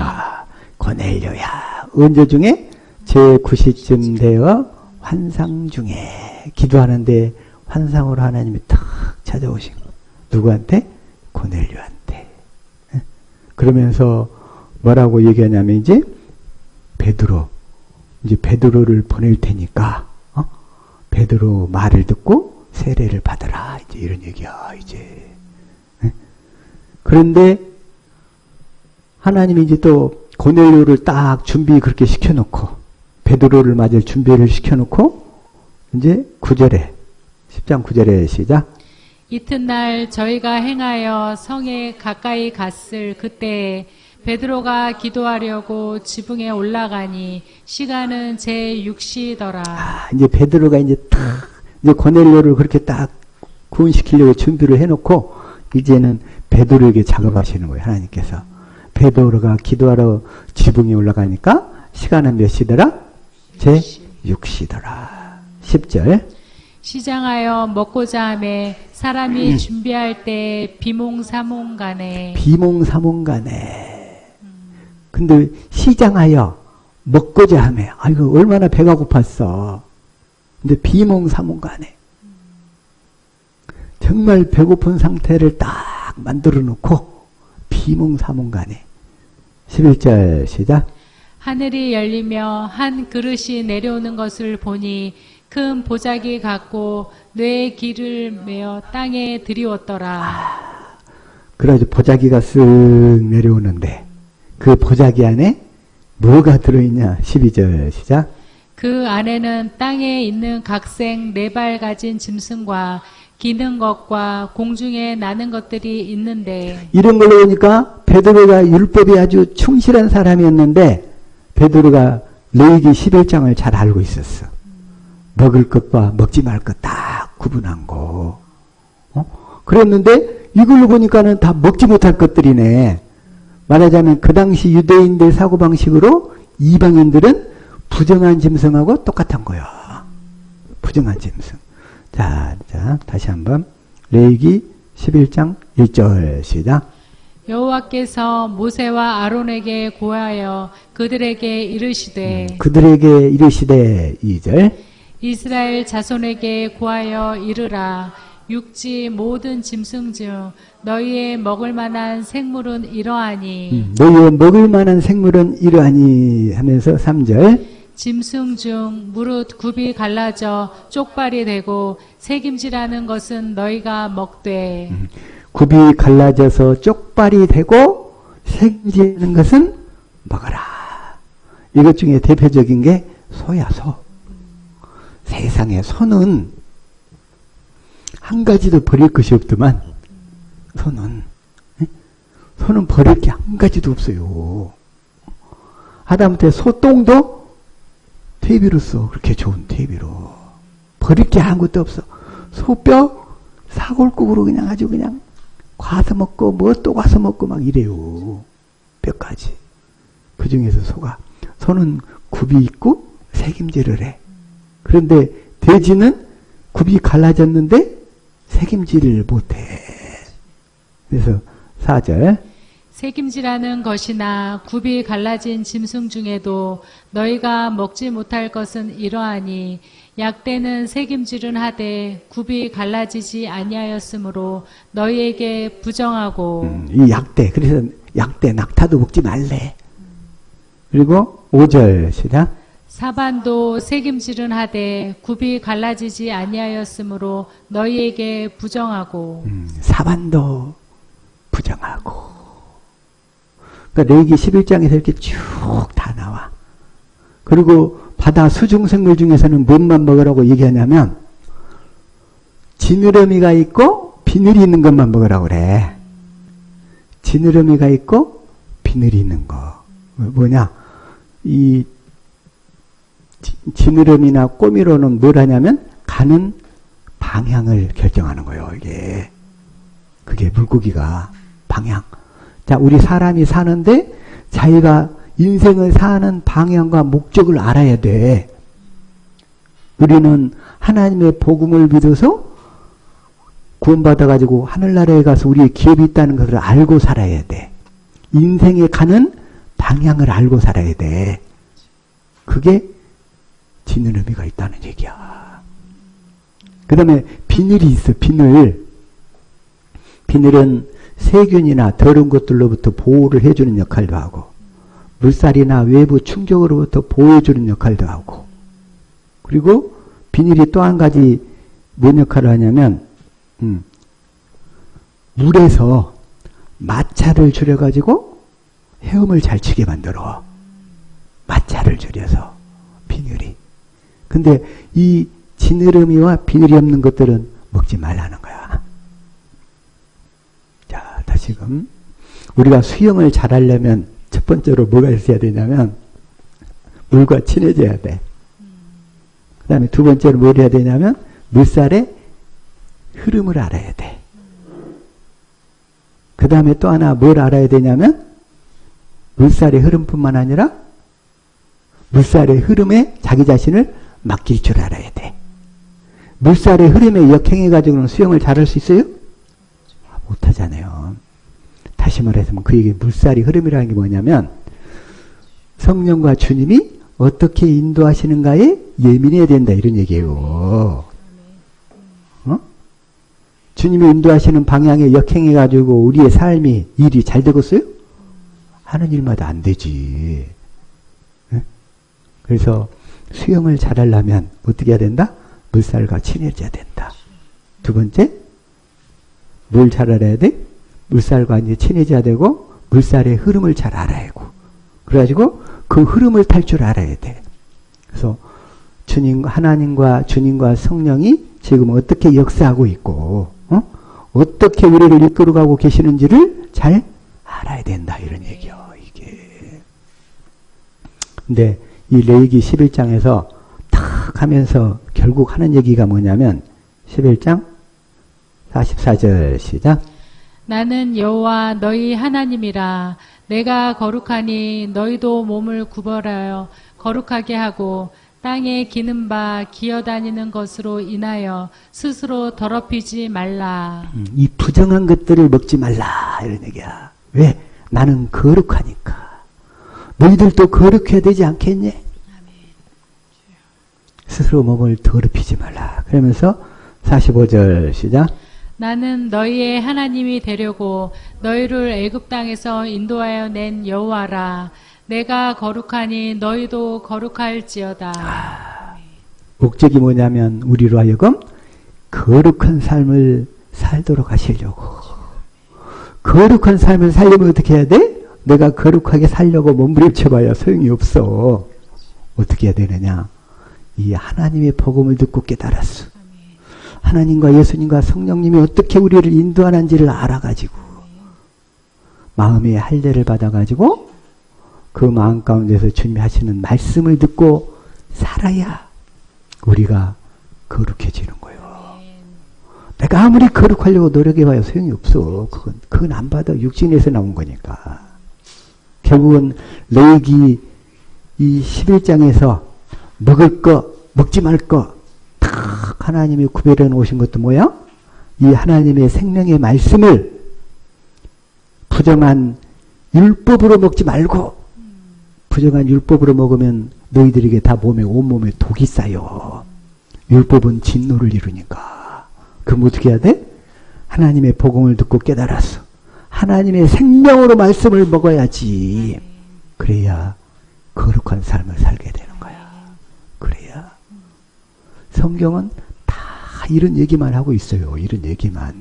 Speaker 1: 고넬료야. 언제 중에? 제9시쯤 되어 환상 중에 기도하는데 환상으로 하나님이 탁 찾아오신 거. 누구한테? 고넬료한테. 그러면서 뭐라고 얘기하냐면 이제 베드로를 보낼 테니까 베드로 말을 듣고 세례를 받아라. 이제 이런 얘기야. 이제. 그런데 하나님이 이제 또 고넬료를 딱 준비 그렇게 시켜놓고 베드로를 맞을 준비를 시켜놓고 이제 9절에 10장 9절에 시작.
Speaker 2: 이튿날 저희가 행하여 성에 가까이 갔을 그때 베드로가 기도하려고 지붕에 올라가니 시간은 제6시더라.
Speaker 1: 이제 베드로가 이제 고넬료를 그렇게 딱 구원시키려고 준비를 해놓고 이제는 베드로에게 작업하시는 거예요. 하나님께서. 베드로가 기도하러 지붕에 올라가니까 시간은 몇 시더라? 제6시더라. 10절.
Speaker 2: 시장하여 먹고자 하매 사람이 준비할 때 비몽사몽간에. 근데 시장하여 먹고자 하매. 아이고 얼마나 배가 고팠어. 근데 비몽사몽간에. 정말 배고픈 상태를 딱 만들어 놓고 비몽사몽간에. 11절 시작. 하늘이 열리며 한 그릇이 내려오는 것을 보니 큰 보자기 같고 뇌에 기를 메어 땅에 들이웠더라.
Speaker 1: 그래가지고 보자기가 쓱 내려오는데 그 보자기 안에 뭐가 들어있냐? 12절 시작.
Speaker 2: 그 안에는 땅에 있는 각색 4발 가진 짐승과 기는 것과 공중에 나는 것들이 있는데.
Speaker 1: 이런 걸로 보니까 베드로가 율법이 아주 충실한 사람이었는데 베드로가 레위기 11장을 잘 알고 있었어. 먹을 것과 먹지 말 것 딱 구분한 거. 그랬는데 이걸로 보니까는 다 먹지 못할 것들이네. 말하자면 그 당시 유대인들 사고방식으로 이방인들은 부정한 짐승하고 똑같은 거야. 부정한 짐승. 자, 다시 한번. 레위기 11장 1절 시작.
Speaker 2: 여호와께서 모세와 아론에게 고하여 그들에게 이르시되.
Speaker 1: 그들에게 이르시되 2절.
Speaker 2: 이스라엘 자손에게 고하여 이르라. 육지 모든 짐승 중 너희의 먹을 만한 생물은 이러하니.
Speaker 1: 너희의 먹을 만한 생물은 이러하니 하면서 3절.
Speaker 2: 짐승 중 무릇 굽이 갈라져 쪽발이 되고 새김질하는 것은 너희가 먹되.
Speaker 1: 굽이 갈라져서 쪽발이 되고 새김질하는 것은 먹어라. 이것 중에 대표적인 게 소야, 소. 세상에 소는 한 가지도 버릴 것이 없더만 소는 버릴 게 한 가지도 없어요. 하다못해 소똥도 퇴비로 써. 그렇게 좋은 퇴비로. 버릴 게 아무것도 없어. 소뼈 사골국으로 그냥 아주 그냥 과서 먹고 뭐 또 과서 먹고 막 이래요. 뼈까지. 그 중에서 소는 굽이 있고 새김질을 해. 그런데 돼지는 굽이 갈라졌는데 새김질을 못해. 그래서 4절.
Speaker 2: 책임지라는 것이나 굽이 갈라진 짐승 중에도 너희가 먹지 못할 것은 이러하니 약대는 책임질은 하되 굽이 갈라지지 아니하였으므로 너희에게 부정하고
Speaker 1: 이 약대, 그래서 약대 낙타도 먹지 말래. 그리고 5절 시작.
Speaker 2: 사반도 책임질은 하되 굽이 갈라지지 아니하였으므로 너희에게 부정하고
Speaker 1: 사반도 부정하고. 그러니까 레위기 11장에서 이렇게 쭉 다 나와. 그리고 바다 수중생물 중에서는 뭔만 먹으라고 얘기하냐면 지느러미가 있고 비늘이 있는 것만 먹으라고 그래. 지느러미가 있고 비늘이 있는 거. 뭐냐? 이 지느러미나 꼬미로는 뭘 하냐면 가는 방향을 결정하는 거예요. 이게 그게 물고기가 방향. 자, 우리 사람이 사는데 자기가 인생을 사는 방향과 목적을 알아야 돼. 우리는 하나님의 복음을 믿어서 구원받아가지고 하늘나라에 가서 우리의 기업이 있다는 것을 알고 살아야 돼. 인생에 가는 방향을 알고 살아야 돼. 그게 지느러미가 있다는 얘기야. 그 다음에 비늘이 있어. 비늘은 세균이나 더러운 것들로부터 보호를 해주는 역할도 하고 물살이나 외부 충격으로부터 보호해주는 역할도 하고 그리고 비늘이 또 한 가지 뭔 역할을 하냐면 물에서 마찰을 줄여가지고 헤엄을 잘 치게 만들어. 마찰을 줄여서 비늘이. 근데 이 지느러미와 비늘이 없는 것들은 먹지 말라는 거야. 자, 다시금 우리가 수영을 잘하려면 첫 번째로 뭐가 있어야 되냐면 물과 친해져야 돼. 그 다음에 두 번째로 뭘 해야 되냐면 물살의 흐름을 알아야 돼. 그 다음에 또 하나 뭘 알아야 되냐면 물살의 흐름뿐만 아니라 물살의 흐름에 자기 자신을 맡길 줄 알아야 돼. 물살의 흐름에 역행해가지고는 수영을 잘할 수 있어요? 못하잖아요. 다시 말해서 그 얘기 물살의 흐름이라는 게 뭐냐면 성령과 주님이 어떻게 인도하시는가에 예민해야 된다 이런 얘기예요. 주님이 인도하시는 방향에 역행해가지고 우리의 삶이 일이 잘 되겠어요? 하는 일마다 안 되지. 그래서 수영을 잘하려면 어떻게 해야 된다? 물살과 친해져야 된다. 두 번째, 뭘 잘 알아야 돼? 물살과 이제 친해져야 되고 물살의 흐름을 잘 알아야 하고 그래가지고 그 흐름을 탈 줄 알아야 돼. 그래서 하나님과 주님과 성령이 지금 어떻게 역사하고 있고 어떻게 우리를 이끌어가고 계시는지를 잘 알아야 된다 이런 얘기요. 이게. 근데 이 레위기 11장에서 탁 하면서 결국 하는 얘기가 뭐냐면 11장 44절 시작.
Speaker 2: 나는 여호와 너희 하나님이라. 내가 거룩하니 너희도 몸을 구별하여 거룩하게 하고 땅에 기는 바 기어다니는 것으로 인하여 스스로 더럽히지 말라.
Speaker 1: 이 부정한 것들을 먹지 말라 이런 얘기야. 왜? 나는 거룩하니까. 너희들도 거룩해야 되지 않겠니? 스스로 몸을 더럽히지 말라. 그러면서 45절 시작.
Speaker 2: 나는 너희의 하나님이 되려고 너희를 애굽 땅에서 인도하여 낸 여호와라. 내가 거룩하니 너희도 거룩할지어다.
Speaker 1: 목적이 뭐냐면 우리로 하여금 거룩한 삶을 살도록 하시려고. 거룩한 삶을 살려면 어떻게 해야 돼? 내가 거룩하게 살려고 몸부림쳐봐야 소용이 없어. 어떻게 해야 되느냐? 이 하나님의 복음을 듣고 깨달았어. 하나님과 예수님과 성령님이 어떻게 우리를 인도하는지를 알아가지고 마음의 할례를 받아가지고 그 마음 가운데서 주님이 하시는 말씀을 듣고 살아야 우리가 거룩해지는 거예요. 내가 아무리 거룩하려고 노력해봐야 소용이 없어. 그건 안 받아. 육신에서 나온 거니까. 결국은 레위기 이 11장에서 먹을 거, 먹지 말 거, 딱 하나님이 구별해 놓으신 것도 뭐야? 이 하나님의 생명의 말씀을 부정한 율법으로 먹지 말고 부정한 율법으로 먹으면 너희들에게 다 온몸에 독이 쌓여. 율법은 진노를 이루니까. 그럼 어떻게 해야 돼? 하나님의 복음을 듣고 깨달았어. 하나님의 생명으로 말씀을 먹어야지. 그래야 거룩한 삶을 살게 되는 거야. 그래야. 성경은 다 이런 얘기만 하고 있어요. 이런 얘기만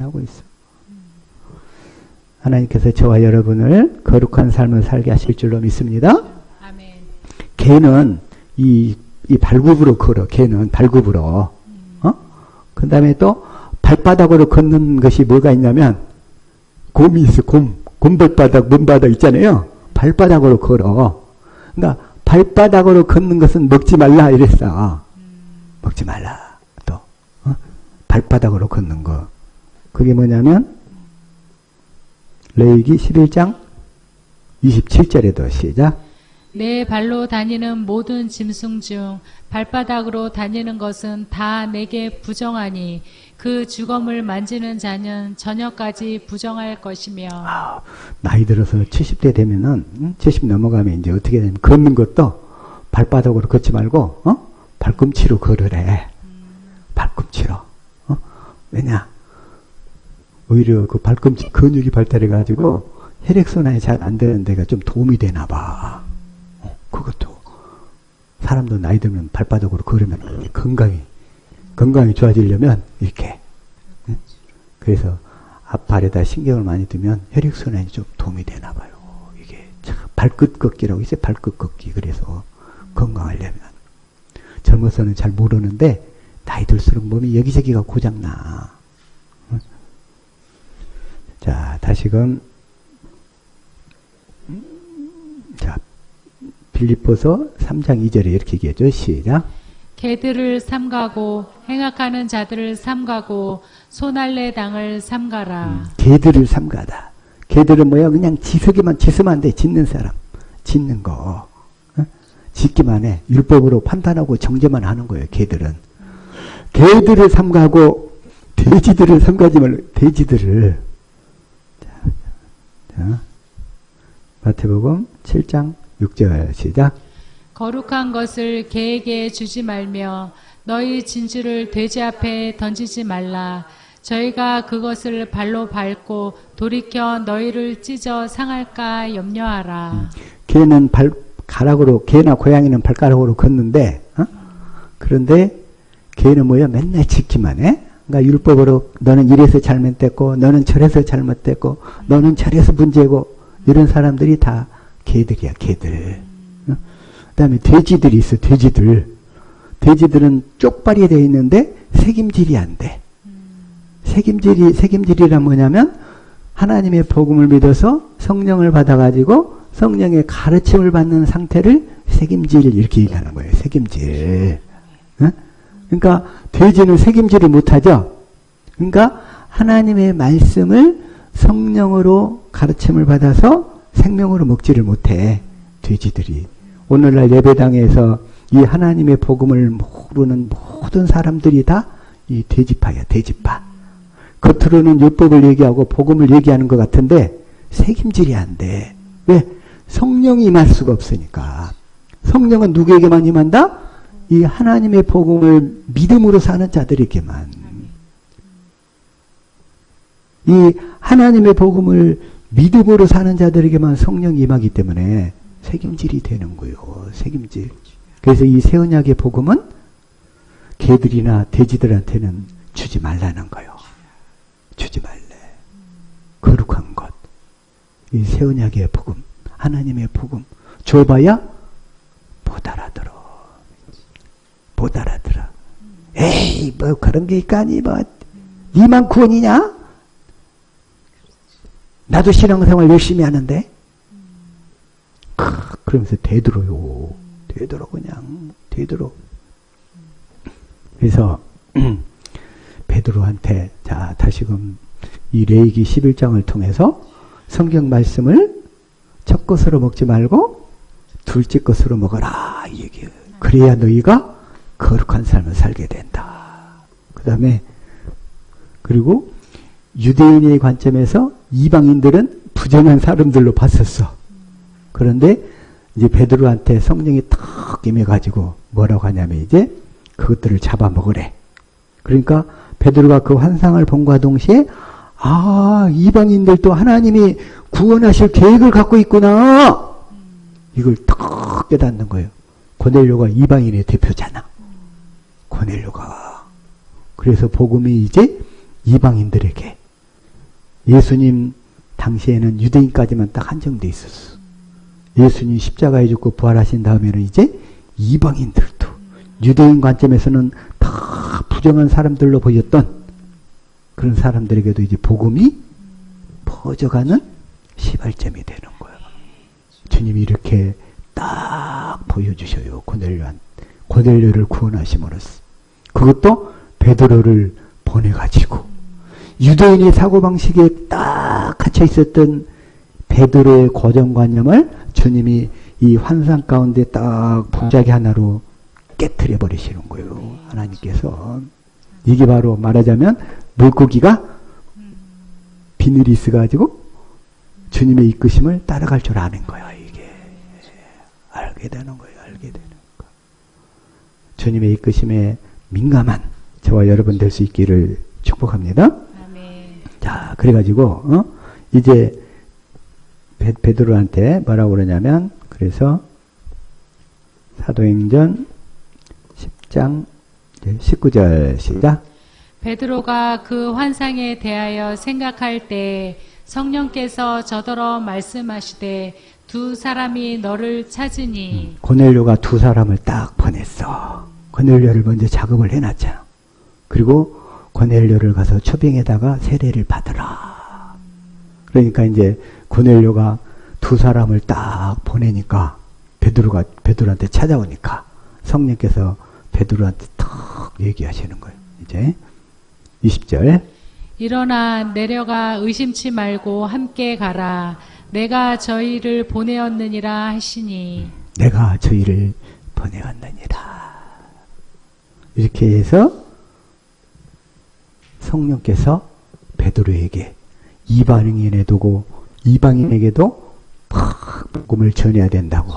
Speaker 1: 하고 있어. 하나님께서 저와 여러분을 거룩한 삶을 살게 하실 줄로 믿습니다.
Speaker 2: 아멘.
Speaker 1: 개는 이 발굽으로 걸어. 개는 발굽으로. 그 다음에 또 발바닥으로 걷는 것이 뭐가 있냐면 곰이 있어. 곰발바닥, 문바닥 있잖아요. 발바닥으로 걸어. 그러니까 발바닥으로 걷는 것은 먹지 말라 이랬어. 먹지 말라. 또 발바닥으로 걷는 거. 그게 뭐냐면 레위기 11장 27절에도 시작.
Speaker 2: 내 발로 다니는 모든 짐승 중 발바닥으로 다니는 것은 다 내게 부정하니 그 주검을 만지는 자는 저녁까지 부정할 것이며.
Speaker 1: 나이 들어서 70대 되면은 70 넘어가면 이제 어떻게 되냐면 걷는 것도 발바닥으로 걷지 말고 발꿈치로 걸으래. 발꿈치로. 왜냐? 오히려 그 발꿈치 근육이 발달해가지고 혈액순환이 잘 안 되는 데가 좀 도움이 되나 봐. 그것도 사람도 나이 들면 발바닥으로 걸으면 건강이 좋아지려면 이렇게. 그래서 앞발에다 신경을 많이 두면 혈액순환이 좀 도움이 되나 봐요. 이게 참 발끝 걷기라고 있어요. 발끝 걷기. 그래서 건강하려면. 젊어서는 잘 모르는데 나이 들수록 몸이 여기저기가 고장나. 자, 다시금 자, 빌립보서 3장 2절에 이렇게 얘기하죠. 시작.
Speaker 2: 개들을 삼가고 행악하는 자들을 삼가고 소날레 당을 삼가라.
Speaker 1: 개들을 삼가다. 개들은 뭐야? 그냥 지으면 안 돼. 짓는 사람. 짓는 거. 짓기만 해. 율법으로 판단하고 정죄만 하는 거예요. 개들은. 개들을 삼가고 돼지들을 삼가지 말고 돼지들을. 자, 마태복음 7장 6절 시작.
Speaker 2: 거룩한 것을 개에게 주지 말며 너희 진주를 돼지 앞에 던지지 말라. 저희가 그것을 발로 밟고 돌이켜 너희를 찢어 상할까 염려하라.
Speaker 1: 개는 발가락으로, 개나 고양이는 발가락으로 걷는데, 그런데 개는 뭐야? 맨날 짖기만 해. 그러니까 율법으로 너는 이래서 잘못됐고 너는 저래서 잘못됐고 너는 저래서 문제고 이런 사람들이 다 개들이야. 개들. 그 다음에 돼지들이 있어. 돼지들은 쪽발이 되어 있는데 색임질이 안 돼. 색임질이란 뭐냐면 하나님의 복음을 믿어서 성령을 받아가지고 성령의 가르침을 받는 상태를 색임질 이렇게 얘기하는 거예요. 색임질. 그러니까 돼지는 색임질을 못하죠. 그러니까 하나님의 말씀을 성령으로 가르침을 받아서 생명으로 먹지를 못해. 돼지들이. 오늘날 예배당에서 이 하나님의 복음을 모르는 모든 사람들이 다 이 돼지파야. 돼지파. 겉으로는 율법을 얘기하고 복음을 얘기하는 것 같은데 색임질이 안 돼. 왜? 성령이 임할 수가 없으니까. 성령은 누구에게만 임한다? 이 하나님의 복음을 믿음으로 사는 자들에게만. 이 하나님의 복음을 믿음으로 사는 자들에게만 성령이 임하기 때문에 색임질이 되는 거예요. 색임질. 그래서 이 새 언약의 복음은 개들이나 돼지들한테는 주지 말라는 거예요. 주지 말래. 거룩한 것. 이 새 언약의 복음, 하나님의 복음 줘봐야 못 알아들어. 못 알아들어. 에이, 뭐 그런 게 있까니 뭐 니만 구원이냐? 나도 신앙생활 열심히 하는데. 그러면서 되들어요. 되들어 그냥 되들어. 그래서 베드로한테 자 다시금 이 레위기 11장을 통해서 성경 말씀을 첫 것으로 먹지 말고 둘째 것으로 먹어라 이 얘기예요. 그래야 너희가 거룩한 삶을 살게 된다. 그 다음에 그리고 유대인의 관점에서 이방인들은 부정한 사람들로 봤었어. 그런데 이제 베드로한테 성령이 탁 임해가지고 뭐라고 하냐면 이제 그것들을 잡아먹으래. 그러니까 베드로가 그 환상을 본과 동시에 아, 이방인들도 하나님이 구원하실 계획을 갖고 있구나. 이걸 탁 깨닫는 거예요. 고넬료가 이방인의 대표잖아. 고넬료가. 그래서 복음이 이제 이방인들에게, 예수님 당시에는 유대인까지만 딱 한정돼 있었어. 예수님 십자가에 죽고 부활하신 다음에는 이제 이방인들도, 유대인 관점에서는 다 부정한 사람들로 보였던 그런 사람들에게도 이제 복음이 퍼져가는 시발점이 되는 거예요. 주님이 이렇게 딱 보여주셔요. 고넬료를 구원하심으로써. 그것도 베드로를 보내가지고 유대인의 사고방식에 딱 갇혀 있었던 베드로의 고정관념을 주님이 이 환상 가운데 딱 분자기 하나로 깨트려 버리시는 거예요. 하나님께서. 이게 바로 말하자면 물고기가 비늘이 있어가지고 주님의 이끄심을 따라갈 줄 아는 거야. 이게 알게 되는 거예요. 알게 되는 거. 주님의 이끄심에 민감한 저와 여러분 될 수 있기를 축복합니다.
Speaker 2: 아멘.
Speaker 1: 자, 그래가지고 이제 베드로한테 뭐라고 그러냐면, 그래서 사도행전 10장 19절 시작.
Speaker 2: 베드로가 그 환상에 대하여 생각할 때 성령께서 저더러 말씀하시되 두 사람이 너를 찾으니.
Speaker 1: 고넬료가 두 사람을 딱 보냈어. 고넬료를 먼저 작업을 해놨잖아. 그리고 고넬료를 가서 초빙에다가 세례를 받으라. 그러니까 이제 고넬료가 두 사람을 딱 보내니까 베드로한테 찾아오니까 성령께서 베드로한테 탁 얘기하시는 거예요. 이제 20절.
Speaker 2: 일어나 내려가 의심치 말고 함께 가라. 내가 저희를 보내었느니라 하시니.
Speaker 1: 내가 저희를 보내었느니라. 이렇게 해서 성령께서 베드로에게 이방인에게도 팍 복음을 전해야 된다고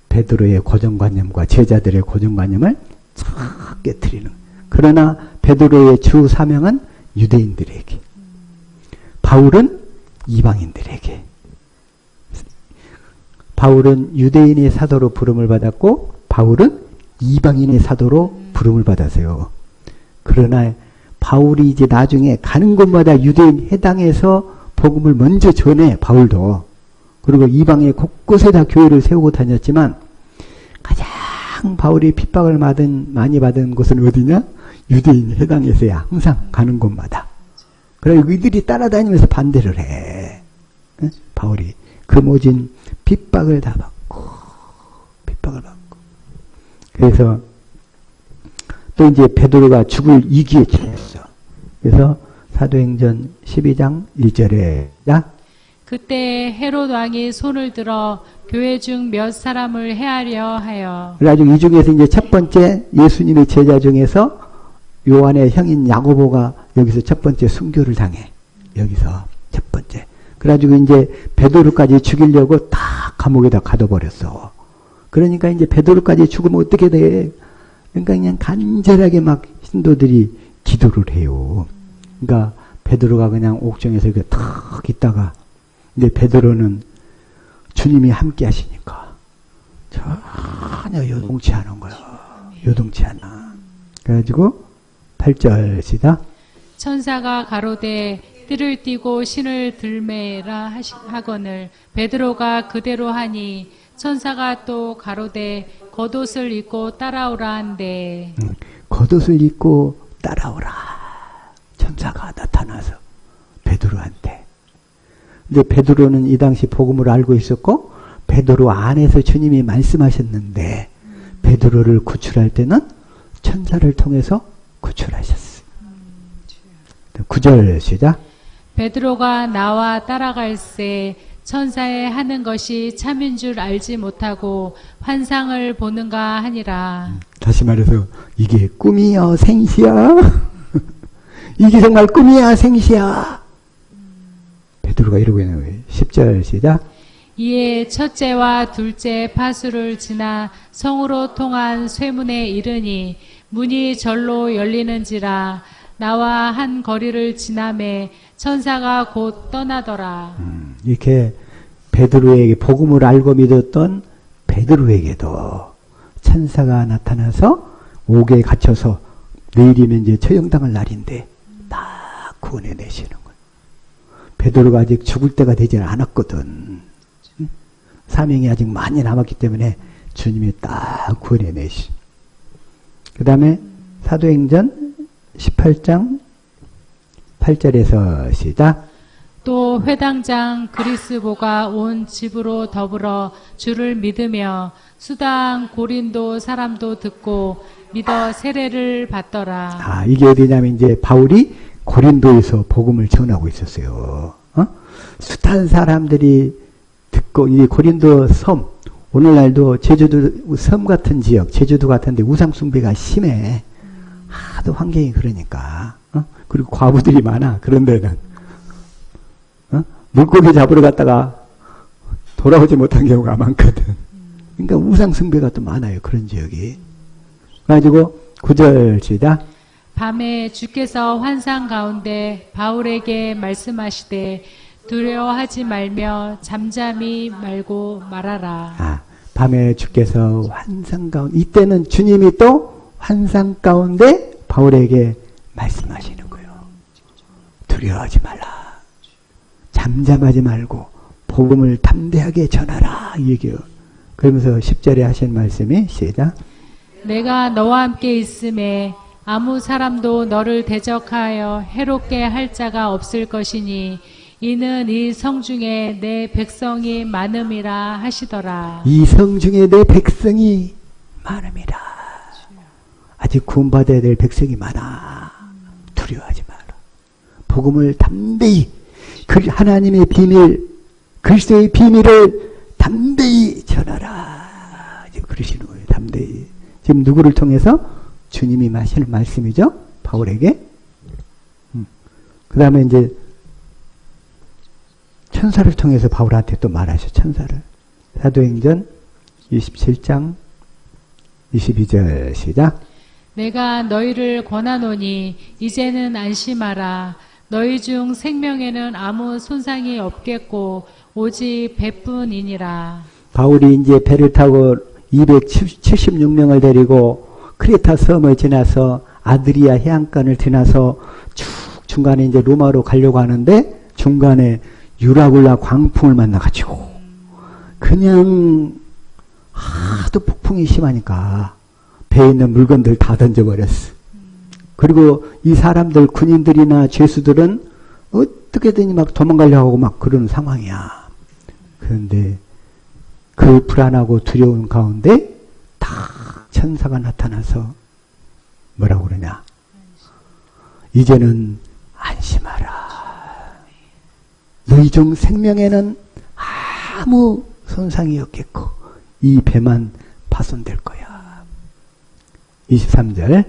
Speaker 1: 베드로의 고정관념과 제자들의 고정관념을 쫙 깨트리는. 그러나 베드로의 주 사명은 유대인들에게, 바울은 이방인들에게. 바울은 유대인의 사도로 부름을 받았고 바울은 이방인의 사도로 부름을 받았어요. 그러나 바울이 이제 나중에 가는 곳마다 유대인 해당에서 복음을 먼저 전해. 바울도. 그리고 이방의 곳곳에 다 교회를 세우고 다녔지만 가장 바울이 핍박을 많이 받은 곳은 어디냐? 유대인 해당에서야. 항상 가는 곳마다. 그래서 이들이 따라다니면서 반대를 해. 응? 바울이 그 모진 핍박을 다 받고. 그래서 또 이제 베드로가 죽을 이기에 처했어. 그래서 사도행전 12장 1절에
Speaker 2: 그때 헤롯 왕이 손을 들어 교회 중 몇 사람을 해하려 하여.
Speaker 1: 그래가지고 이 중에서 이제 첫 번째 예수님의 제자 중에서 요한의 형인 야고보가 여기서 첫 번째 순교를 당해. 여기서 첫 번째. 그래가지고 이제 베드로까지 죽이려고 다 감옥에다 가둬버렸어. 그러니까 이제 베드로까지 죽으면 어떻게 돼? 그러니까 그냥 간절하게 막 신도들이 기도를 해요. 그러니까 베드로가 그냥 옥정에서 이렇게 탁 있다가, 근데 베드로는 주님이 함께 하시니까 전혀 요동치 않은 거야. 요동치 않아. 그래가지고 8절 시작.
Speaker 2: 천사가 가로되 띠를 띠고 신을 들매라 하거늘 베드로가 그대로 하니 천사가 또 가로되 겉옷을 입고 따라오라 한대.
Speaker 1: 겉옷을 입고 따라오라. 천사가 나타나서 베드로한테. 근데 베드로는 이 당시 복음을 알고 있었고 베드로 안에서 주님이 말씀하셨는데 베드로를 구출할 때는 천사를 통해서 구출하셨어요. 9절 시작.
Speaker 2: 베드로가 나와 따라갈새 천사의 하는 것이 참인 줄 알지 못하고 환상을 보는가 하니라.
Speaker 1: 다시 말해서 이게 꿈이야 생시야? 이게 정말 꿈이야 생시야? 베드로가 이러고 있는 거예요. 10절 시작.
Speaker 2: 이에 첫째와 둘째 파수를 지나 성으로 통한 쇠문에 이르니 문이 절로 열리는지라 나와 한 거리를 지나매 천사가 곧 떠나더라.
Speaker 1: 이렇게 베드로에게 복음을 알고 믿었던 베드로에게도 천사가 나타나서 옥에 갇혀서 내일이면 이제 처형당할 날인데 다 구원해 내시는 거예요. 베드로가 아직 죽을 때가 되지 않았거든. 사명이 아직 많이 남았기 때문에 주님이 딱 구원해 내시. 그 다음에 사도행전 18장 8절에서 시작.
Speaker 2: 또 회당장 그리스보가 온 집으로 더불어 주를 믿으며 수당 고린도 사람도 듣고 믿어 세례를 받더라.
Speaker 1: 이게 어디냐면 이제 바울이 고린도에서 복음을 전하고 있었어요. 숱한 사람들이 듣고 이 고린도 섬, 오늘날도 제주도 섬 같은 지역, 제주도 같은데 우상 숭배가 심해. 하도 환경이 그러니까. 그리고 과부들이 많아. 그런 데는. 물고기 잡으러 갔다가 돌아오지 못한 경우가 많거든. 그러니까 우상 숭배가 또 많아요. 그런 지역이. 그래가지고 9절 시작.
Speaker 2: 밤에 주께서 환상 가운데 바울에게 말씀하시되 두려워하지 말며 잠잠히 말고 말하라.
Speaker 1: 밤에 주께서 환상 가운데, 이때는 주님이 또 환상 가운데 바울에게 말씀하시는 거예요. 두려워하지 말라. 잠잠하지 말고 복음을 담대하게 전하라. 이 얘기예요. 그러면서 10절에 하신 말씀이 시작.
Speaker 2: 내가 너와 함께 있음에 아무 사람도 너를 대적하여 해롭게 할 자가 없을 것이니 이는 이 성 중에 내 백성이 많음이라 하시더라.
Speaker 1: 이 성 중에 내 백성이 많음이라. 아직 구원받아야 될 백성이 많아. 두려워하지 마라. 복음을 담대히 하나님의 비밀, 그리스도의 비밀을 담대히 전하라. 지금 그러시는 거예요. 담대히. 지금 누구를 통해서? 주님이 하시는 말씀이죠. 바울에게. 그 다음에 이제 천사를 통해서 바울한테 또 말하셔. 천사를. 사도행전 27장 22절 시작.
Speaker 2: 내가 너희를 권하노니 이제는 안심하라. 너희 중 생명에는 아무 손상이 없겠고 오직 배뿐이니라. 바울이
Speaker 1: 이제 배를 타고 276명을 데리고 크레타 섬을 지나서 아드리아 해안간을 지나서 쭉 중간에 이제 로마로 가려고 하는데 중간에 유라굴라 광풍을 만나가지고 그냥 하도 폭풍이 심하니까 배에 있는 물건들 다 던져버렸어. 그리고 이 사람들 군인들이나 죄수들은 어떻게든 막 도망가려고 하고 막 그런 상황이야. 그런데 그 불안하고 두려운 가운데 딱 천사가 나타나서 뭐라고 그러냐. 이제는 안심하라. 너희 중 생명에는 아무 손상이 없겠고 이 배만 파손될 거야. 23절.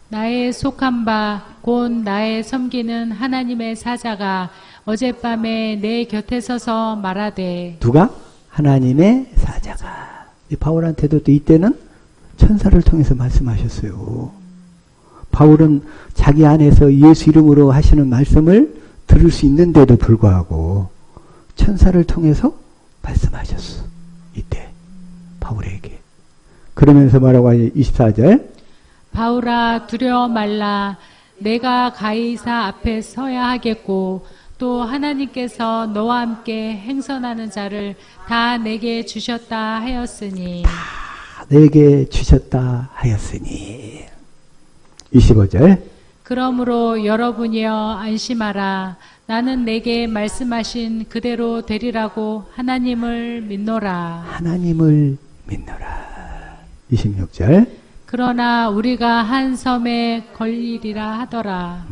Speaker 2: 나의 속한 바 곧 나의 섬기는 하나님의 사자가 어젯밤에 내 곁에 서서 말하되.
Speaker 1: 누가? 하나님의 사자가. 바울한테도 또 이때는 천사를 통해서 말씀하셨어요. 바울은 자기 안에서 예수 이름으로 하시는 말씀을 들을 수 있는데도 불구하고 천사를 통해서 말씀하셨어. 이때 바울에게. 그러면서 뭐라고 하냐. 24절.
Speaker 2: 바울아 두려워 말라. 내가 가이사 앞에 서야 하겠고 또 하나님께서 너와 함께 행선하는 자를 다 내게 주셨다 하였으니.
Speaker 1: 다 내게 주셨다 하였으니. 25절.
Speaker 2: 그러므로 여러분이여 안심하라. 나는 내게 말씀하신 그대로 되리라고 하나님을 믿노라.
Speaker 1: 하나님을 믿노라. 26절.
Speaker 2: 그러나 우리가 한 섬에 걸리리라 하더라.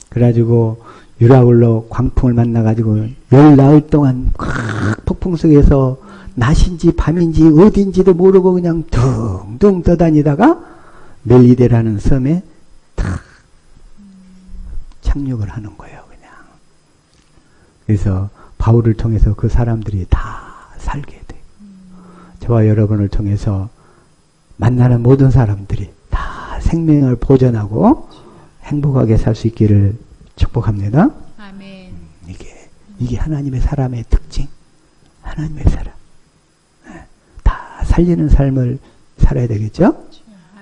Speaker 1: 그래가지고 유라굴로 광풍을 만나가지고 10나흘 동안 폭풍 속에서 낮인지 밤인지 어딘지도 모르고 그냥 둥둥 떠다니다가 멜리데라는 섬에 탁 착륙을 하는 거예요. 그냥 그래서 바울을 통해서 그 사람들이 다 살게 돼. 저와 여러분을 통해서 만나는 모든 사람들이 다 생명을 보존하고 행복하게 살 수 있기를 축복합니다.
Speaker 2: 아멘.
Speaker 1: 이게 하나님의 사람의 특징. 하나님의 사람. 다 살리는 삶을 살아야 되겠죠?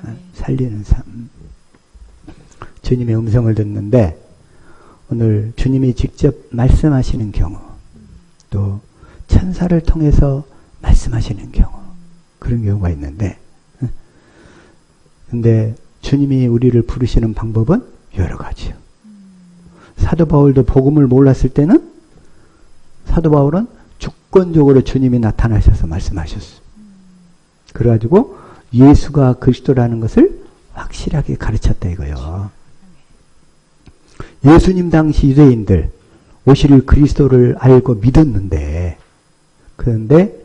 Speaker 2: 아멘.
Speaker 1: 살리는 삶. 주님의 음성을 듣는데 오늘 주님이 직접 말씀하시는 경우, 또 천사를 통해서 말씀하시는 경우, 그런 경우가 있는데, 근데 주님이 우리를 부르시는 방법은 여러 가지요. 사도 바울도 복음을 몰랐을 때는 사도 바울은 주권적으로 주님이 나타나셔서 말씀하셨어. 그래가지고 예수가 그리스도라는 것을 확실하게 가르쳤다 이거요. 예수님 당시 유대인들 오실 그리스도를 알고 믿었는데, 그런데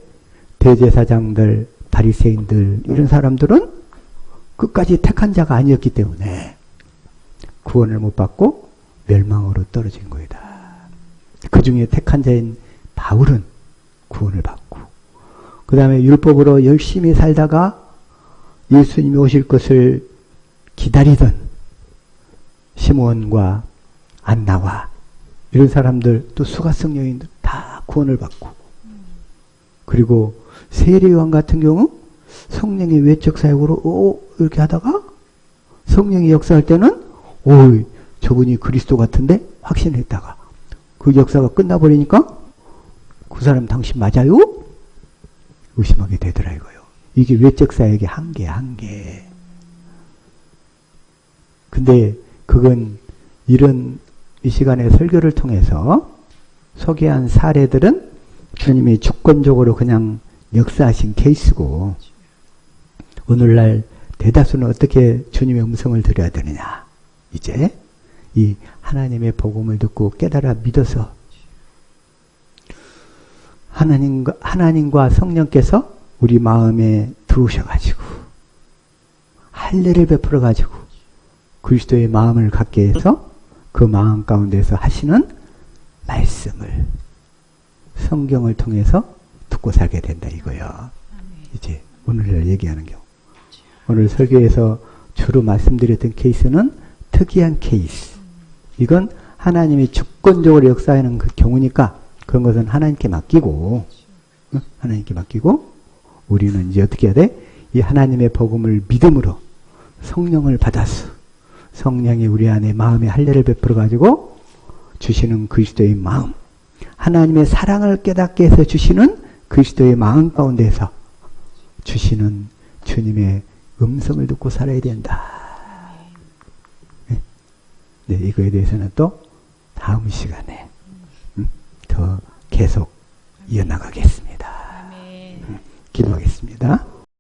Speaker 1: 대제사장들, 바리새인들 이런 사람들은 끝까지 택한 자가 아니었기 때문에 구원을 못 받고 멸망으로 떨어진 거이다. 그 중에 택한 자인 바울은 구원을 받고, 그 다음에 율법으로 열심히 살다가 예수님이 오실 것을 기다리던 시므온과 안나와 이런 사람들, 또 수가성 여인들 다 구원을 받고, 그리고 세례요한 같은 경우 성령의 외적 사역으로 이렇게 하다가 성령이 역사할 때는 저분이 그리스도 같은데 확신했다가 그 역사가 끝나버리니까 그 사람 당신 맞아요? 의심하게 되더라 이거요. 이게 외적 사역의 한계. 근데 그건 이 시간에 설교를 통해서 소개한 사례들은 주님이 주권적으로 그냥 역사하신 케이스고, 오늘날 대다수는 어떻게 주님의 음성을 들어야 되느냐. 이제 이 하나님의 복음을 듣고 깨달아 믿어서 하나님과 성령께서 우리 마음에 들어오셔가지고 할례를 베풀어가지고 그리스도의 마음을 갖게 해서 그 마음 가운데서 하시는 말씀을 성경을 통해서 듣고 살게 된다 이거요. 이제 오늘날 얘기하는 경우, 오늘 설교에서 주로 말씀드렸던 케이스는 특이한 케이스. 이건 하나님이 주권적으로 역사하는 그 경우니까 그런 것은 하나님께 맡기고, 하나님께 맡기고, 우리는 이제 어떻게 해야 돼? 이 하나님의 복음을 믿음으로 성령을 받아서 성령이 우리 안에 마음의 할례를 베풀어 가지고 주시는 그리스도의 마음, 하나님의 사랑을 깨닫게 해서 주시는 그리스도의 마음 가운데서 주시는 주님의 음성을 듣고 살아야 된다. 네, 이거에 대해서는 또 다음 시간에 더 계속 이어나가겠습니다. 기도하겠습니다.